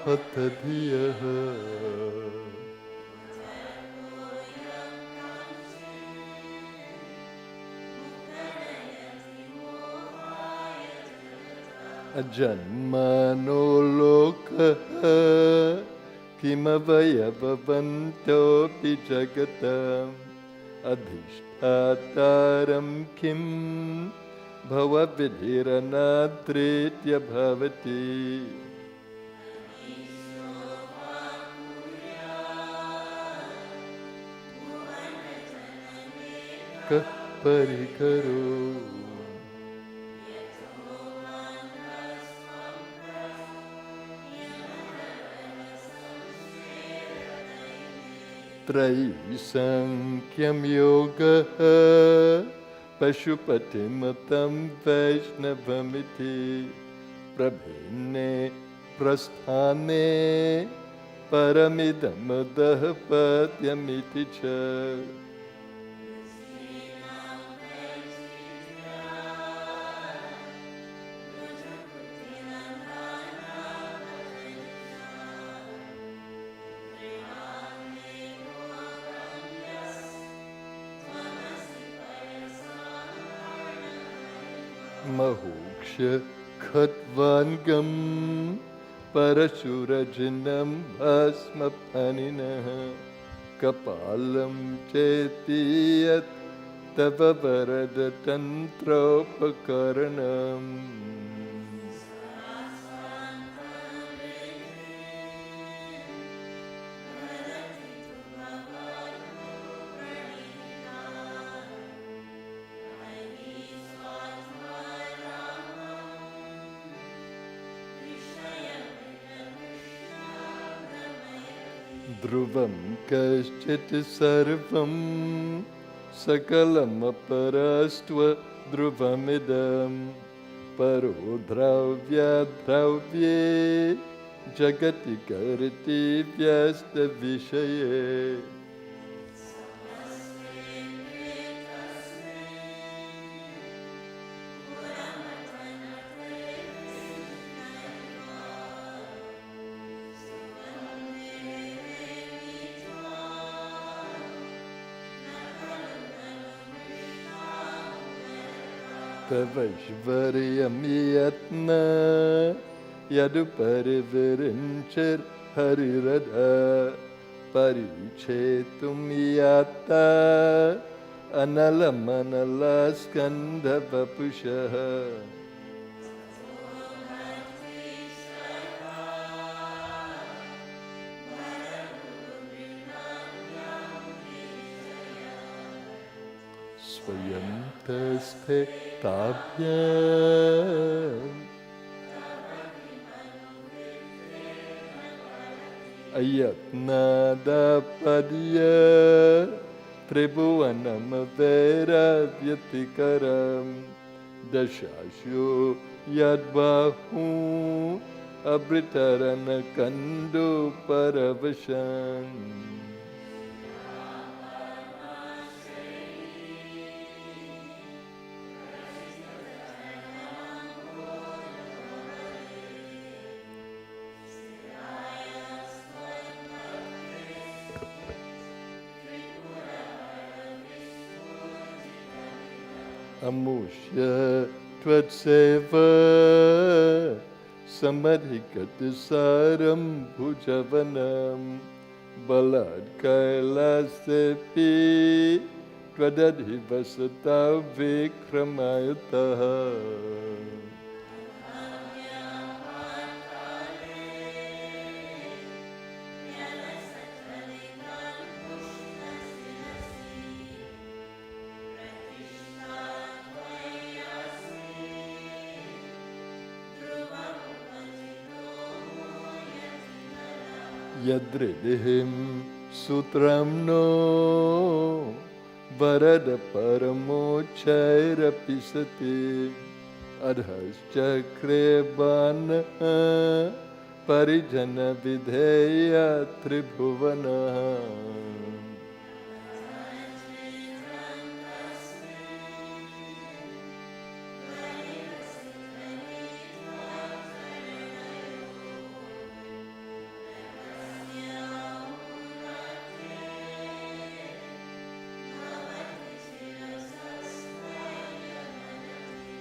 Hatadhiyaha ajanmano lokaha kimavaya bhavanto pijagatam adhishtataram kim bhavavidhiranatritya bhavati. Parikaro Traisankyam yogaha pashupatimatam vaishnavamiti prabhine prasthane paramidamadah patyamiti cha. Mahoksha khatvangam parashurajinam bhasmapaninaha kapalam chetiyat tava varada tantropakaranam. Dhruvam kaschit sarvam sakalam aparastva dhruvamidam paro dravya dravye jagati kariti vyasta vishaye. Tavashvaryam yatna yaduparivirinchir hariradha parichetum yatta analamanalaskandha vapushaha. Swayantaste tabhyam ayatnadapadya tribhuvanam vera vyatikaram dashasyo yadbahu abritarana kandu paravashan. Amushya tvatseva samadhikatasaram bhujavanam balad kailasepi tvadadhivasata vikramayataha. Yadridhim sutram no varada paramochaira pisati adhas chakre bana parijana videya tribhuvana.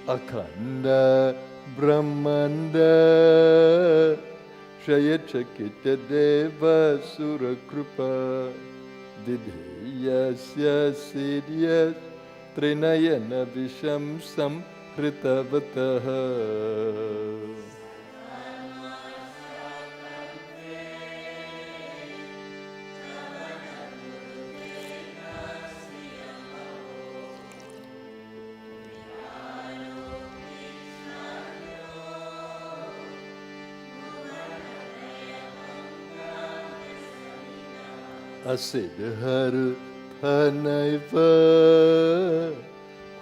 Akhanda Brahmanda Shayachakita Deva Surakrupa Didhiyasya Siddhyas Trinayana Visham Samhritavataha. Asidhar Thanaiva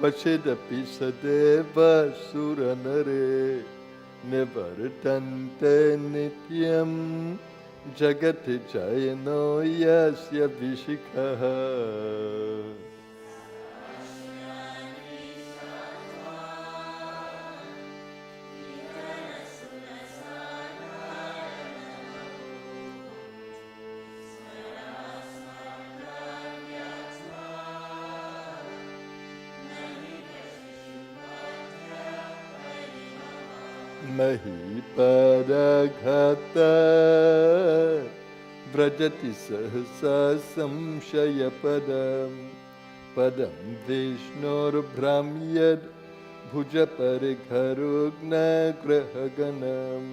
Vachidapi Sadeva Suranare Nivartante Nityam Jagati Jayano Yasya Vishikaha. Mahipadagata Vrajati Sahasa Samshayapadam Padam Vishnur Brahmyad Bhuja Parikharugna Grahaganam.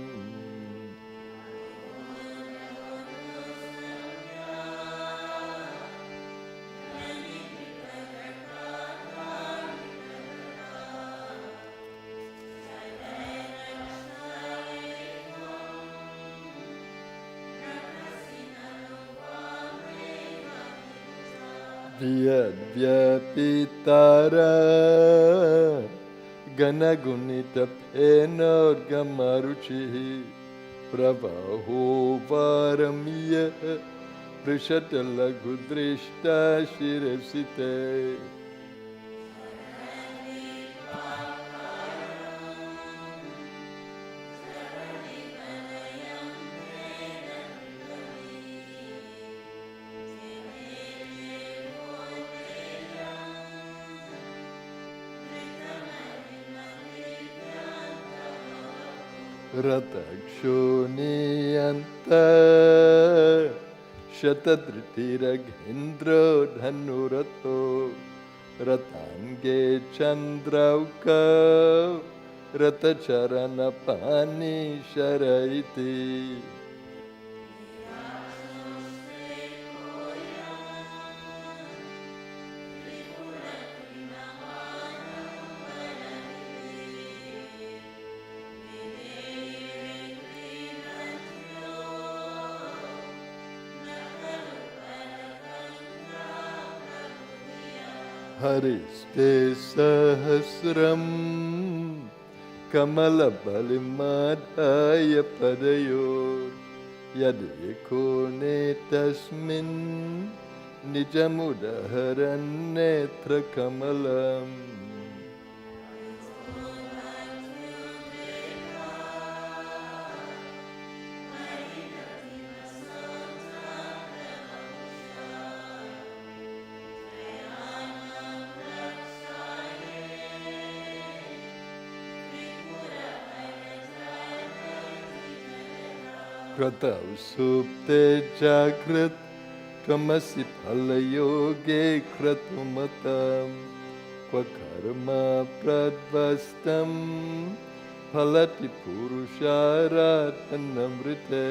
Vyapitara Ganagunita Penorgamaruchi Pravaho Varamya Prishatalagudrishta Shirasite. Ratakshoniyanta Shatadritiraghendro Dhanurato Ratange Chandrauka Ratacharana Sharaiti. Hariste Sahasram Kamalabalimadaya Padayor Yadekone Tasmin Nijamudaharan Netra Kamalam. Kratav supte jagrat Kamasi palayoge kratumatam Kwakarma pradvastam Halati purusharat anamrite.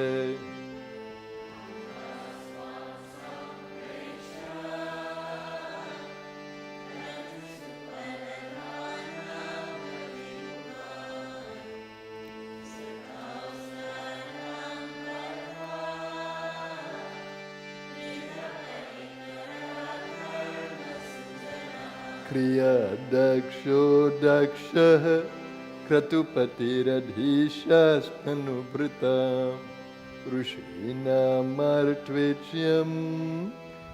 Kriya daksho daksha Kratupatiradhishas anubrita Rushina martvityam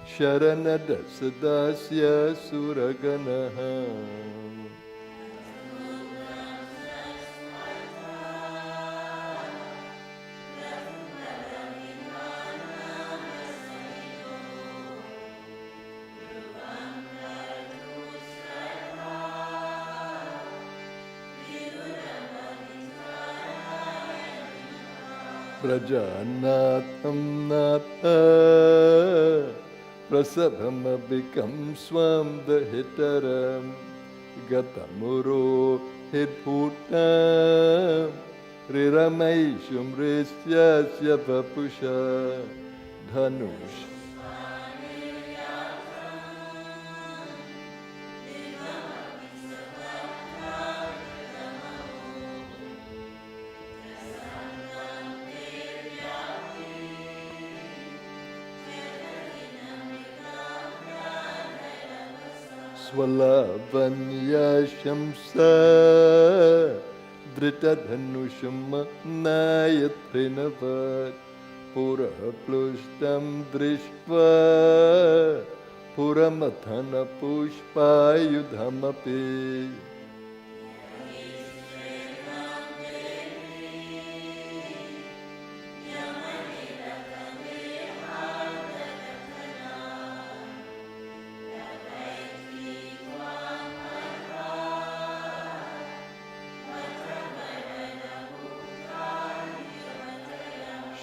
Sharanadasadasya suraganaha. Prajanatam nata Prasabhamabhikam swam dahitaram Gatamuro hitputam Riramaishum risyasya vapusha dhanush. Swalavanya shamsa Dritadhanusham nayatrinavat Pura plushtam drishva Puramathana pushpayudhamapi.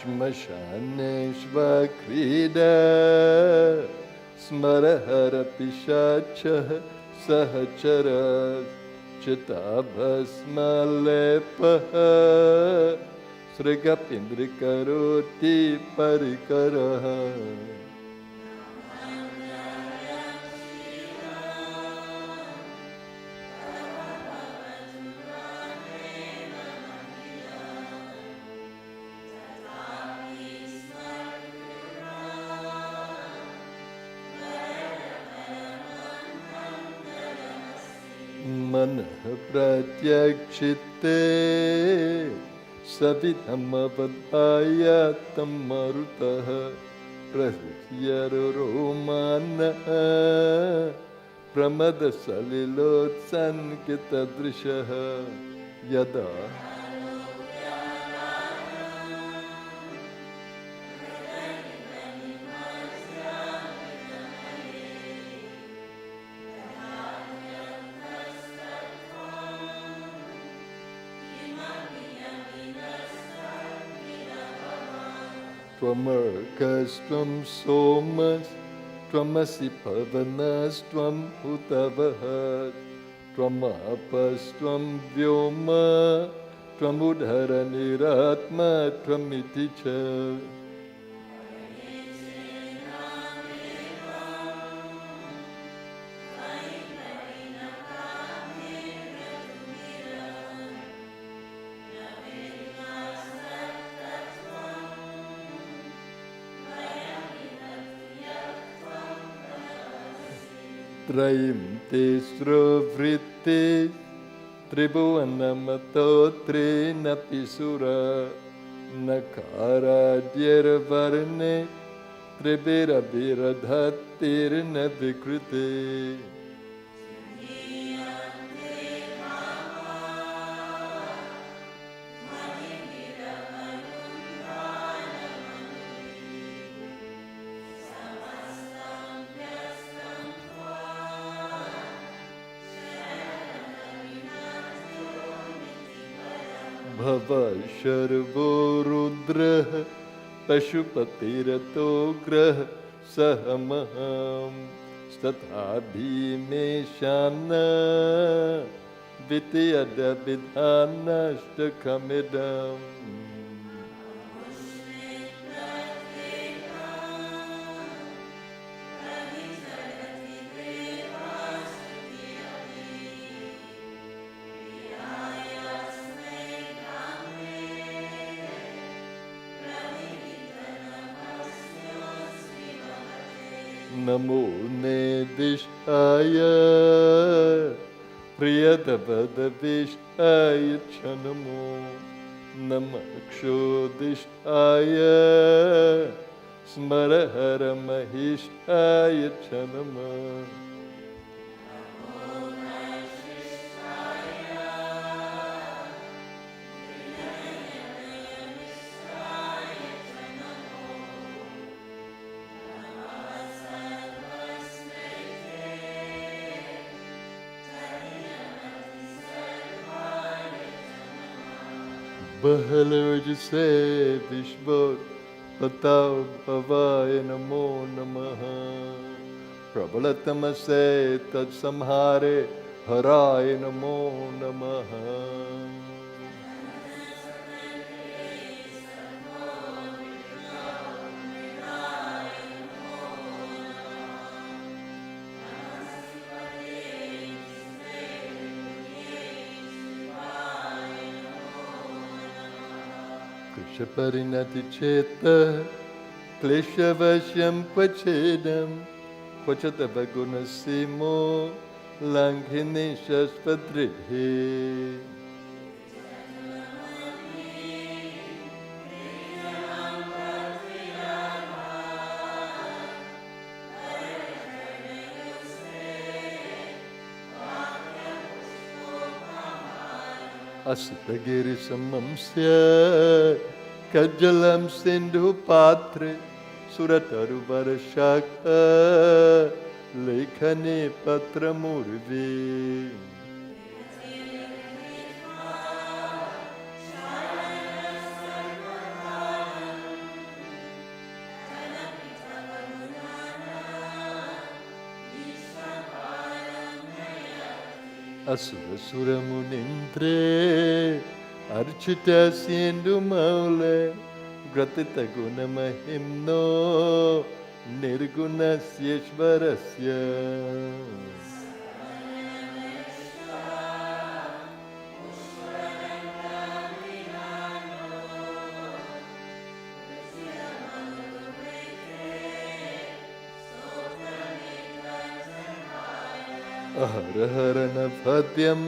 Shmashaneshva krida Smarahara pishacha sahacharas Chitabhasmalepaha Srigapindrikaroti parikaraha. Manah pratyakshite Savidhamavadhayatam marutaha Prahyaromanaha Pramada salilot sankita drishaha Yada Tvamarkas Tvam Somas Tvamasi Pavanas Tvam Hutavahas Tvamapas Tvam Vyoma Tvamudhara Niratma Tvamiticha. Traim tesro vritte Tribhuvanamato tre napisura Nakara dhyaravarne Tribhira viradhatir navikrite. Bhava Sharvo Rudra Pashupatirato Grah Sahamaham Statha Bhime Shana Vityada Vidhana Shtakamidam. Namo Nedishaya Priyadavada Vishaya Chanamo Namakshudishaya Smarahara Mahishaya Chanama. Bahalarj se Vishvat Patav Bhavaya Namo Namaha Prabhalatama se Tat Samhare Haraya Namo Namaha. Krishaparinati Cheta Kleshavashyam Pachedam Pachatava Gunasimo Langhini Shashpadridhi. Asitagiri Samamsya Kajalam Sindhu Patre Surataru Varashaka Lekhani Patramurvi. Asura Sura Munindre Archita Sindhu Maule Gratita Guna Mahimno Nirguna Syeshvarasya. Aharahara Bhadyam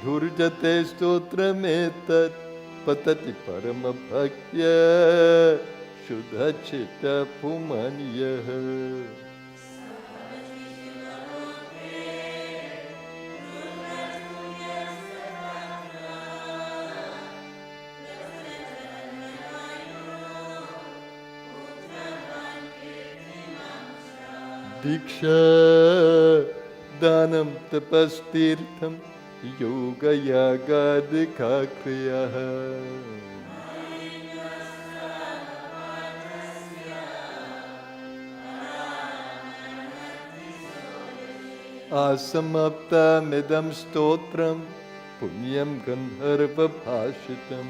Dhurjate Stotrametat Patati Parama Bhaktya Shuddha Chitta Pumanya. Diksha Danam Tapastirtham Yoga Yaga Dikha Kriya. Asamaptamidam stotram punyam gandharva bhashitam.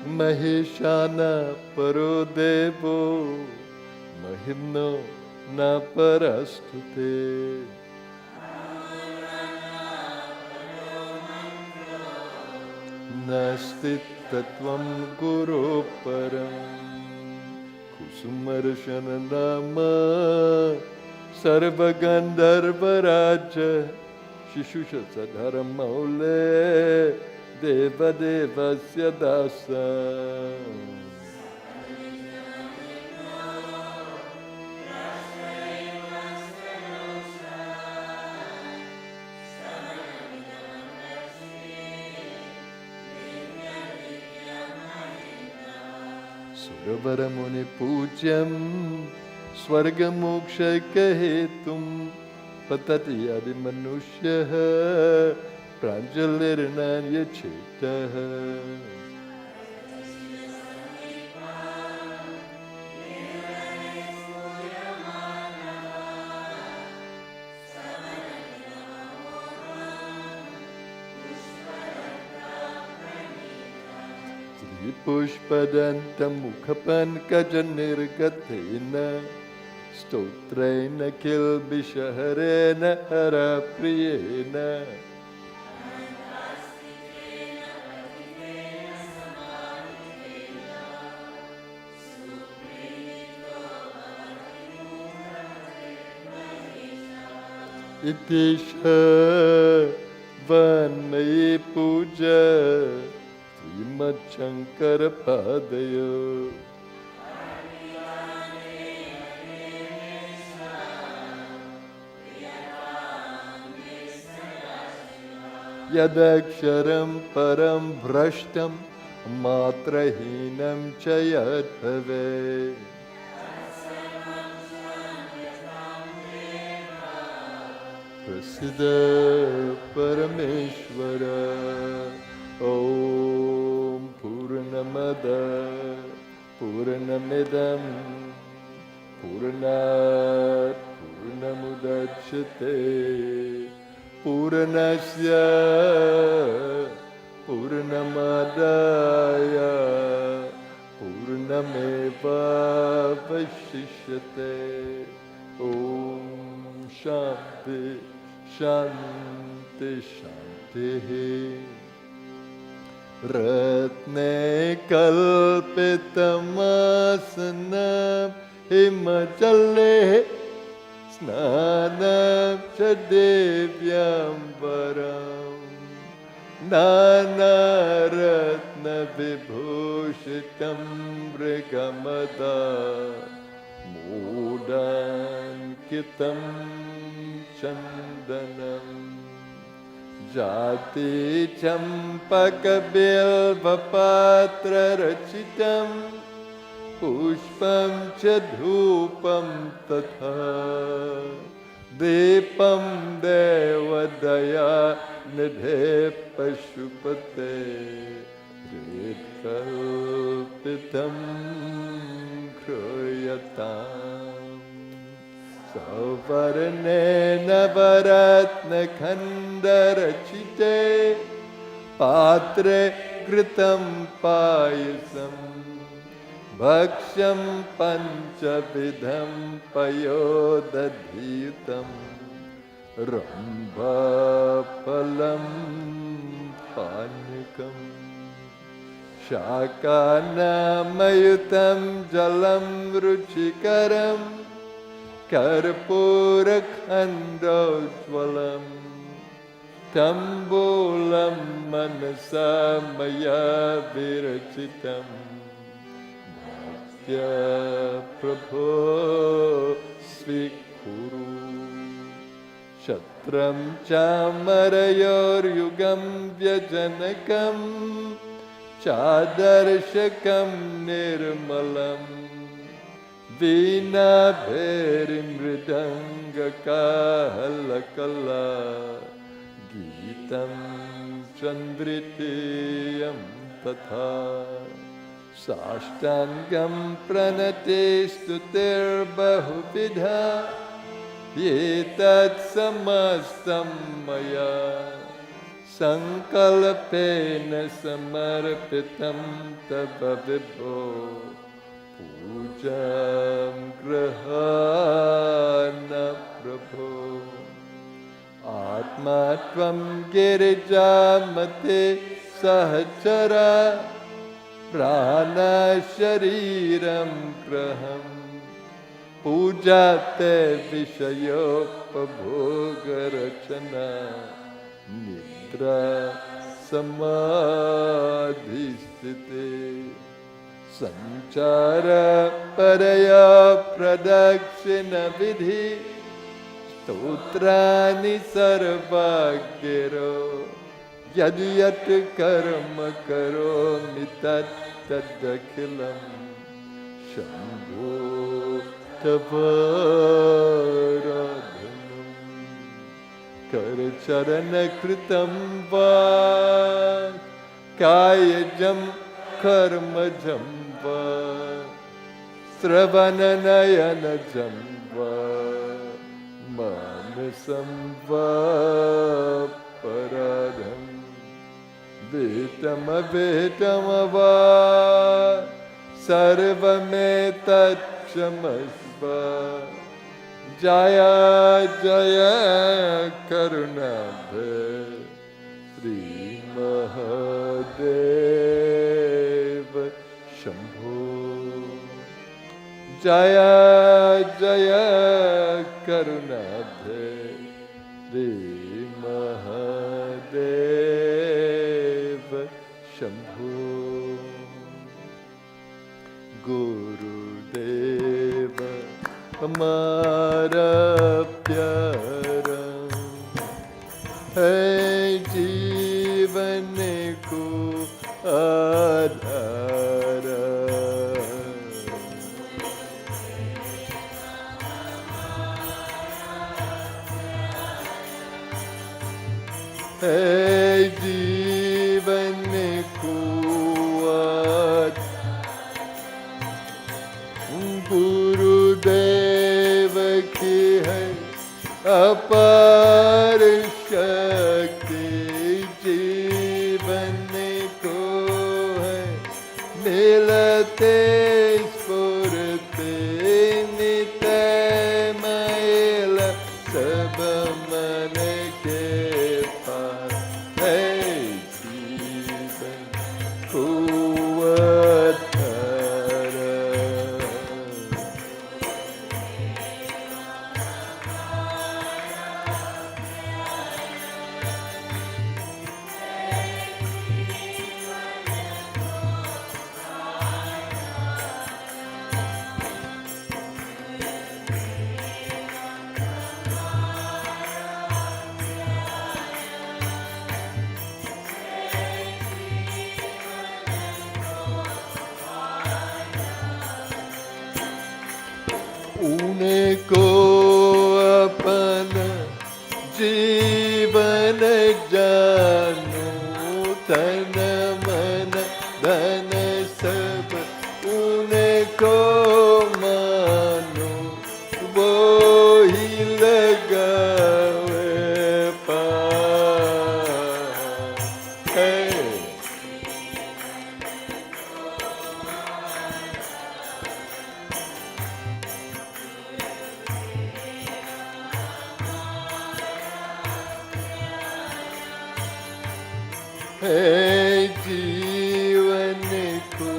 Maheshana Parodevo Mahimno na parastute. Nasti Tattvam Guru Param Kusumarshana Nama Sarva Gandharva Raja Shishusha Sadhara Maule Deva Devasya Dasa. Suravaramuni Pujyam Swargamoksha Kahetum Patati Adi Manushyaha Pranjalirnanya Chetaha. Sri Pushpadantam Mukhapan Kajanirgatena Stotraina Kilbishaharena Harapriyena. Itisha Vanmayi Puja Srimad Shankara Padayo. Yadaksharam Param Vrashtam Matrahinam Chayadhave. Prasiddha Parameshwara. Om Purnamada Purnamidam Purnat Purnamudachyate Purnasya Purnamadaya Purnameva Vashishyate. Om Shanti Shanti Shanti. Ratne kalpitamasanam himachale snanam chadevyambaram nana ratna vibhushitam mrigamada mudan kitam chandanam. Jati champaka bilva patra rachitam pushpam chadhupam tatha dipam devadaya nidhe pashupate ritkalpitam khruyatam. Savarne navaratna khandarachite patre kritam payasam bhaksham panchavidham payodadhitam rambha phalam panikam shakanamayutam jalam ruchikaram Karpura khandojvalam tambulam manasa maya virachitam bhaktya prabho svikuru. Shatram chamarayor yugam vyajanakam chadarshakam nirmalam Vina bheri mridanga kahalakala Gitam chandritiyam तथा साष्टांगं प्रणते स्तुतिर्बहुविधा ये तत्समस्तं मया संकल्पेन समर्पितं तव विभो पूजां गृहाण प्रभो आत्मा त्वं गिरिजामते सहचरा प्राणशरीरं गृहम् पूजाते विषयोपभोगरचना निद्रा समाधिस्थिते संचार परया प्रदक्षिण विधि स्तोत्राणि सर्वागिरो यद् यत् कर्म करोमि तदखिलं शम्भो तवाराधनम् करचरणकृतं वा कायजं कर्मजं वा श्रवणनयनजं वा मानसं वा पराधम् वेतमवेतम वा सर्वमेतत्क्षमस्व जय जय करुणाब्धे श्रीमहादेव शम्भो जय जय करुणाब्धे श्रीमहादेव शम्भो गुरुदेव हमारा प्यारा है जीवन को आधारा है जीवन को गुरुदेव की है अपार शक्ति जीवन को है मिलते स्फूर्ति नित्य मैल सब मन के पार है जीवन को उनको अपना जीवन जानो तन मन धन सब उनको मानो वो ही लगावे पार है जीवन को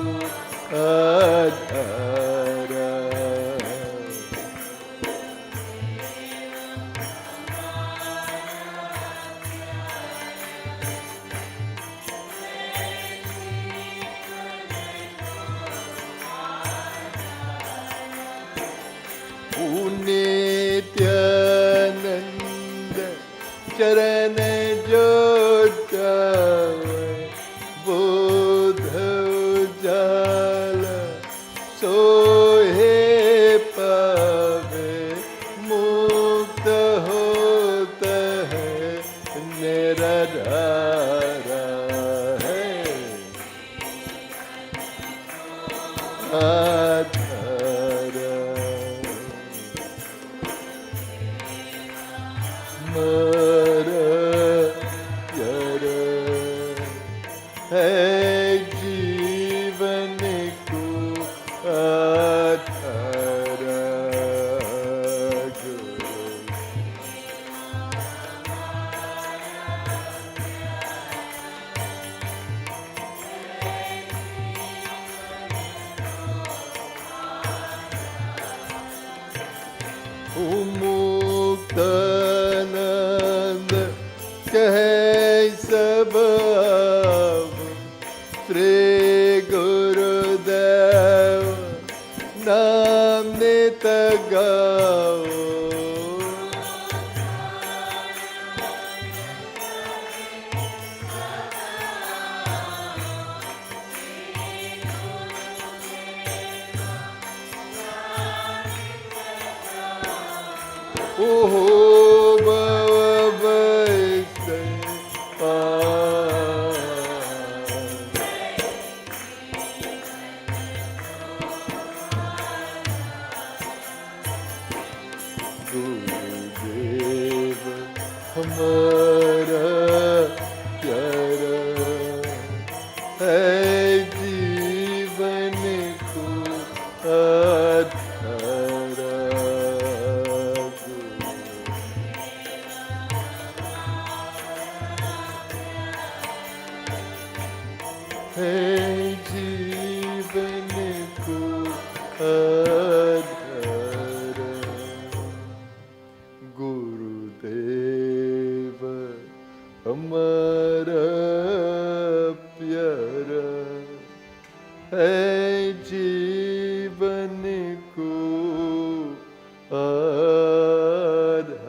आधारा नित्यानंद चरण जो जावे बोध जाला सोहे पावे मुक्त होता है निराधारा है जीवन को आधारा मुक्तानंद कहे सब श्री गुरुदेव नाम नित गाओ ओहो भवैसे गुरुदेव हमारा प्यारा है जीवन को आधारा है जीवन को आधारा गुरुदेव हमारा प्यारा है जीवन को आधारा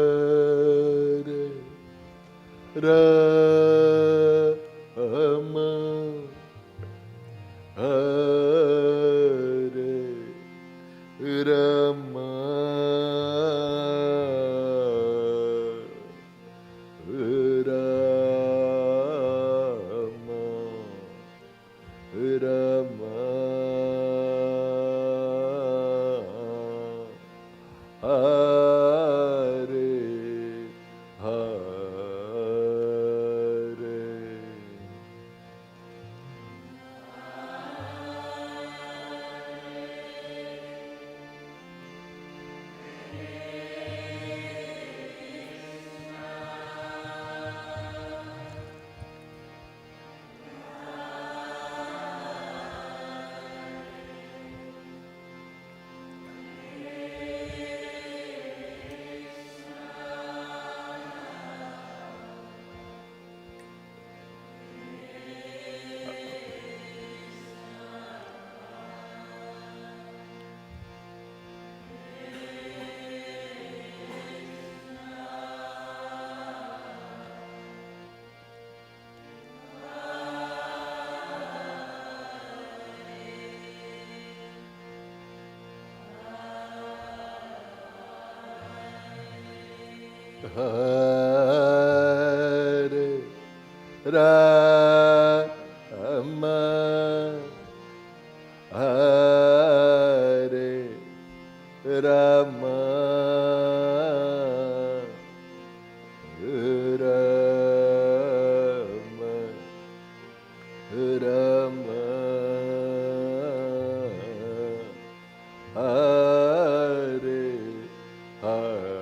हरे राम हरे Ram Ram Hare Hare Hare Rama Hare Rama Rama Rama Hare Hare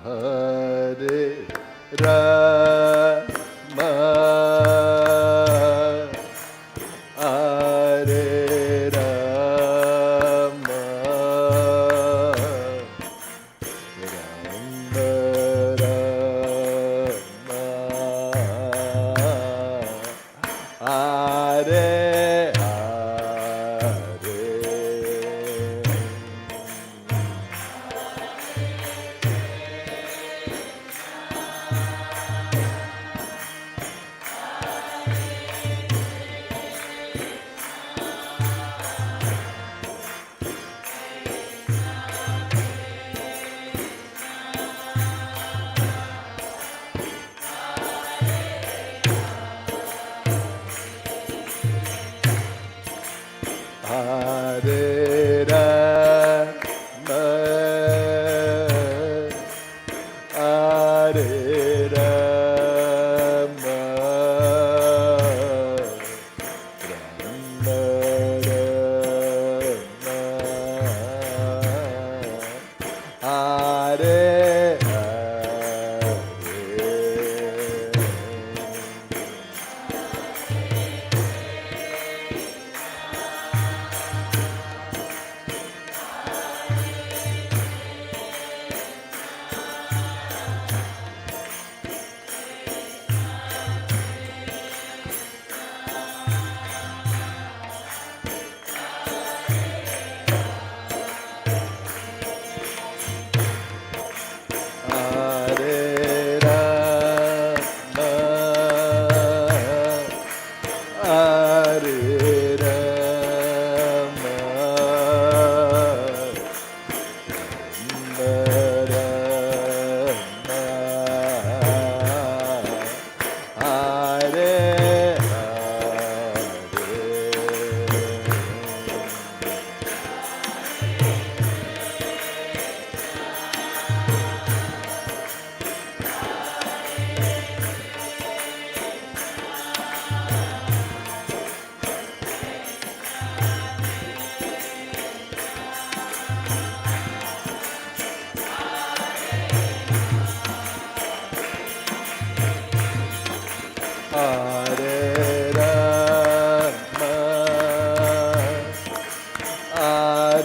Hare Rama, Hare Rama, Rama Rama, Hare Hare Rama, Hare Rama, Rama Rama, Hare Hare Rama, Hare Rama, Rama Rama, Hare Hare Rama, Hare Rama, Rama Rama, Hare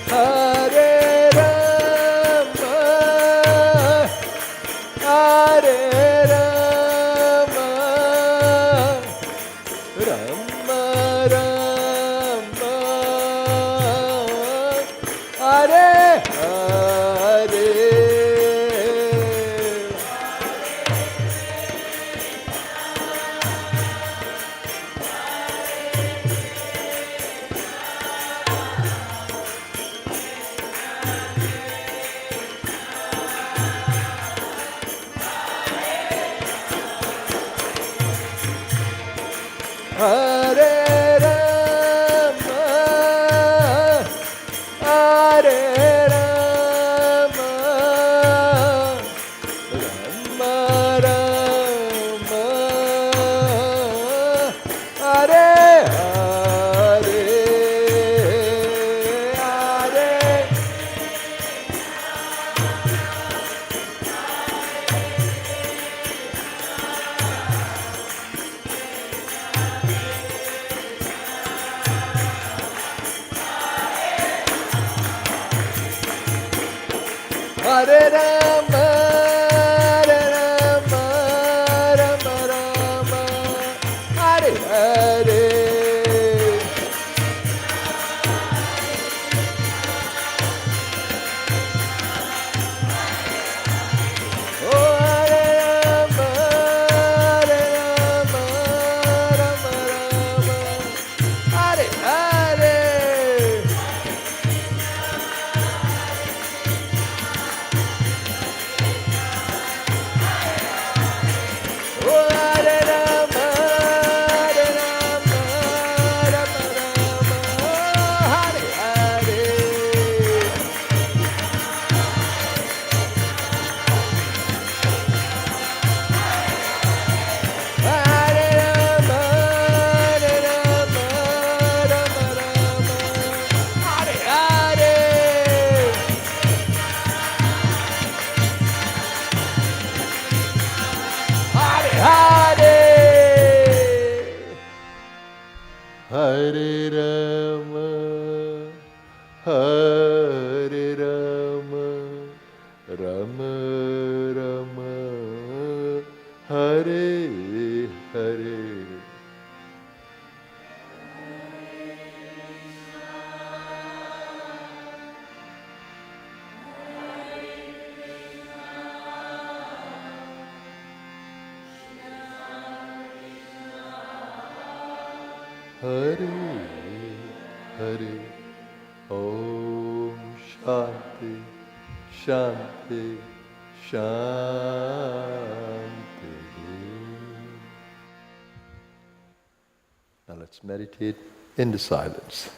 Hare Rama, Hare Rama, Rama Rama, Hare Hare. Hare Rama, Hare Rama, Rama Rama, Hare Hare, Hare. Hare Rama, Hare Rama, Rama Rama, Hare Hare. Oh, Hare Rama, Hare Rama, Rama Rama, Hare Hare Rama, Hare Rama, Rama Rama, Hare Hare. Hare Hare. Om Shanti, Shanti, Shanti. Now let's meditate in the silence.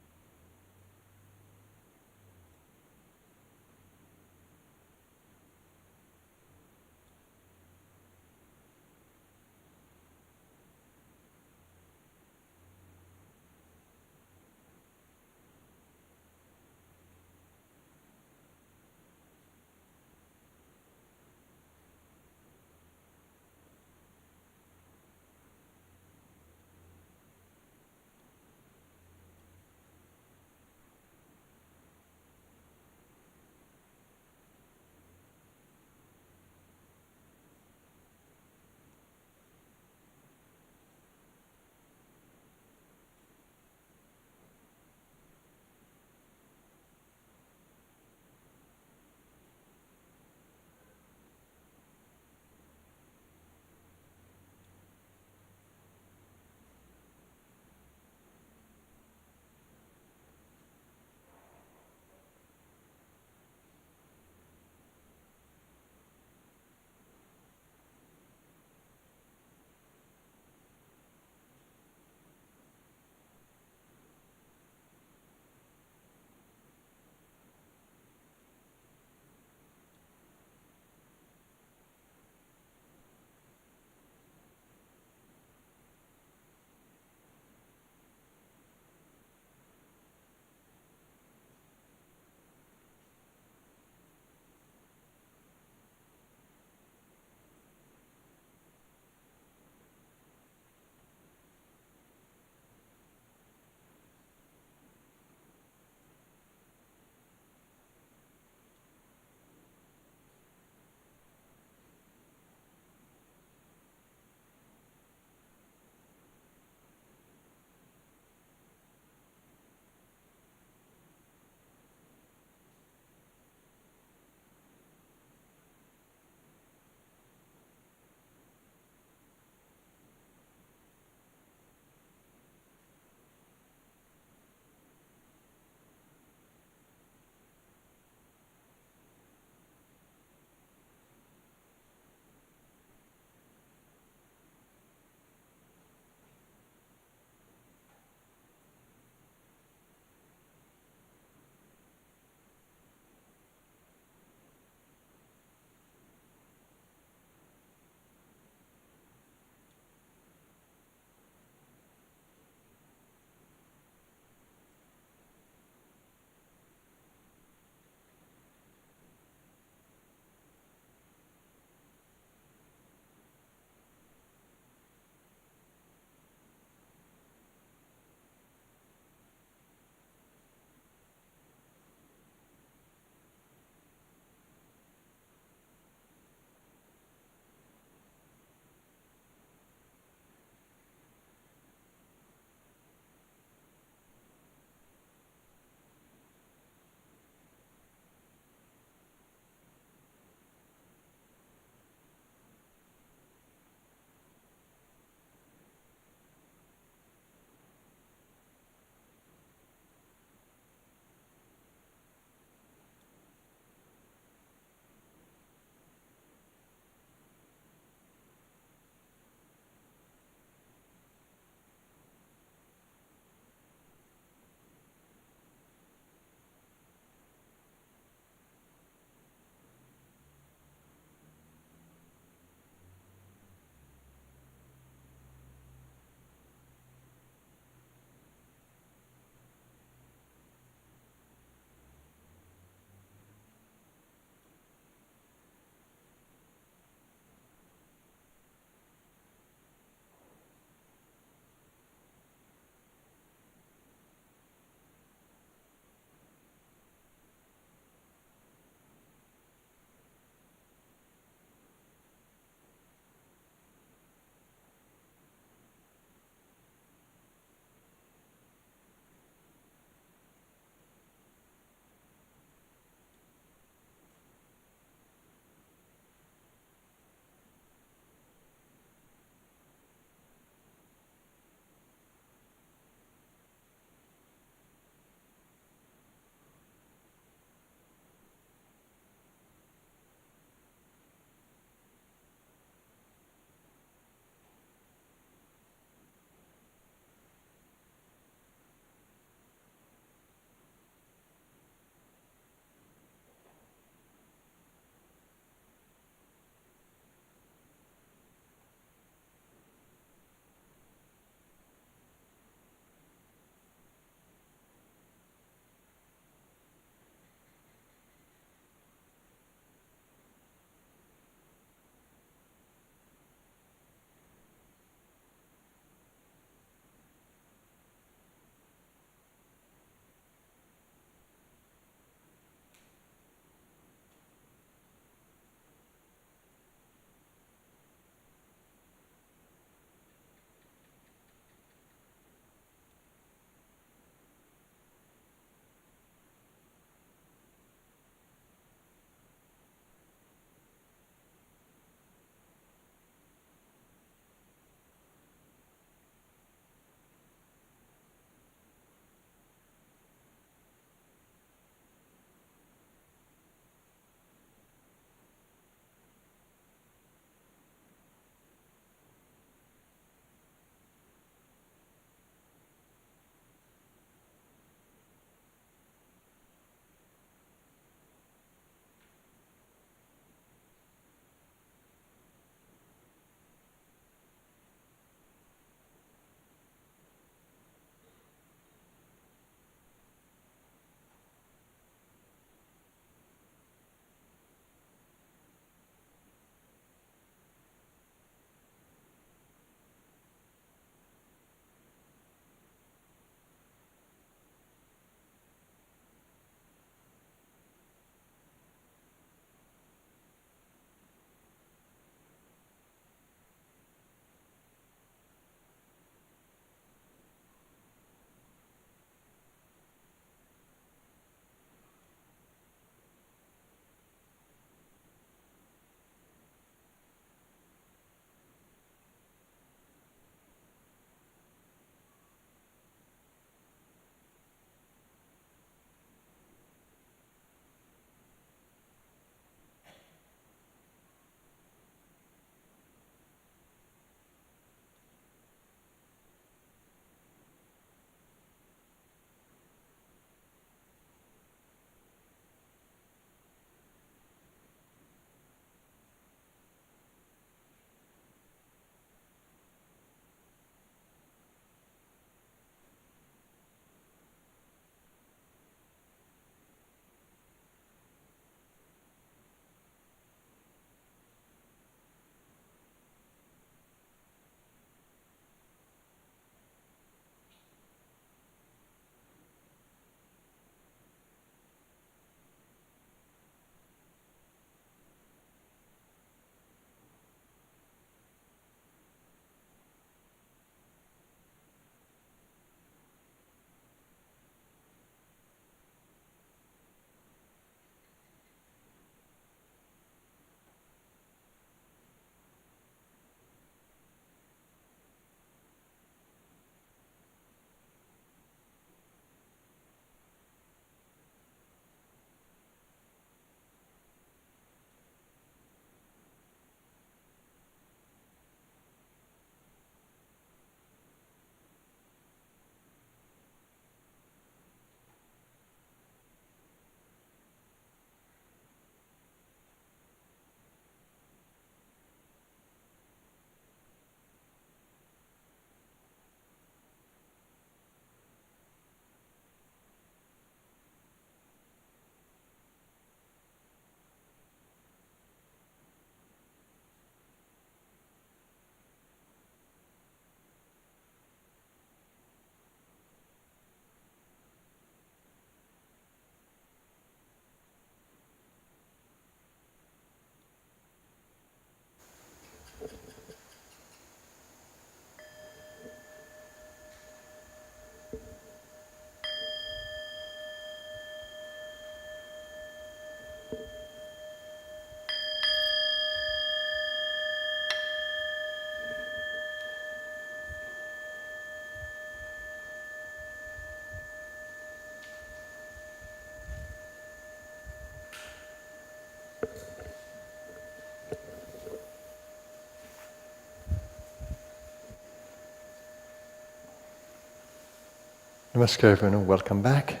Namaskar everyone and welcome back.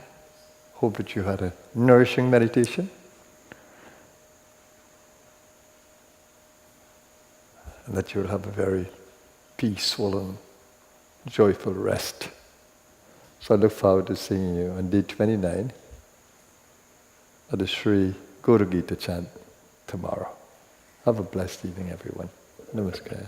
Hope that you had a nourishing meditation. And that you'll have a very peaceful and joyful rest. So I look forward to seeing you on day 29 at the Sri Guru Gita chant tomorrow. Have a blessed evening everyone. Namaskar.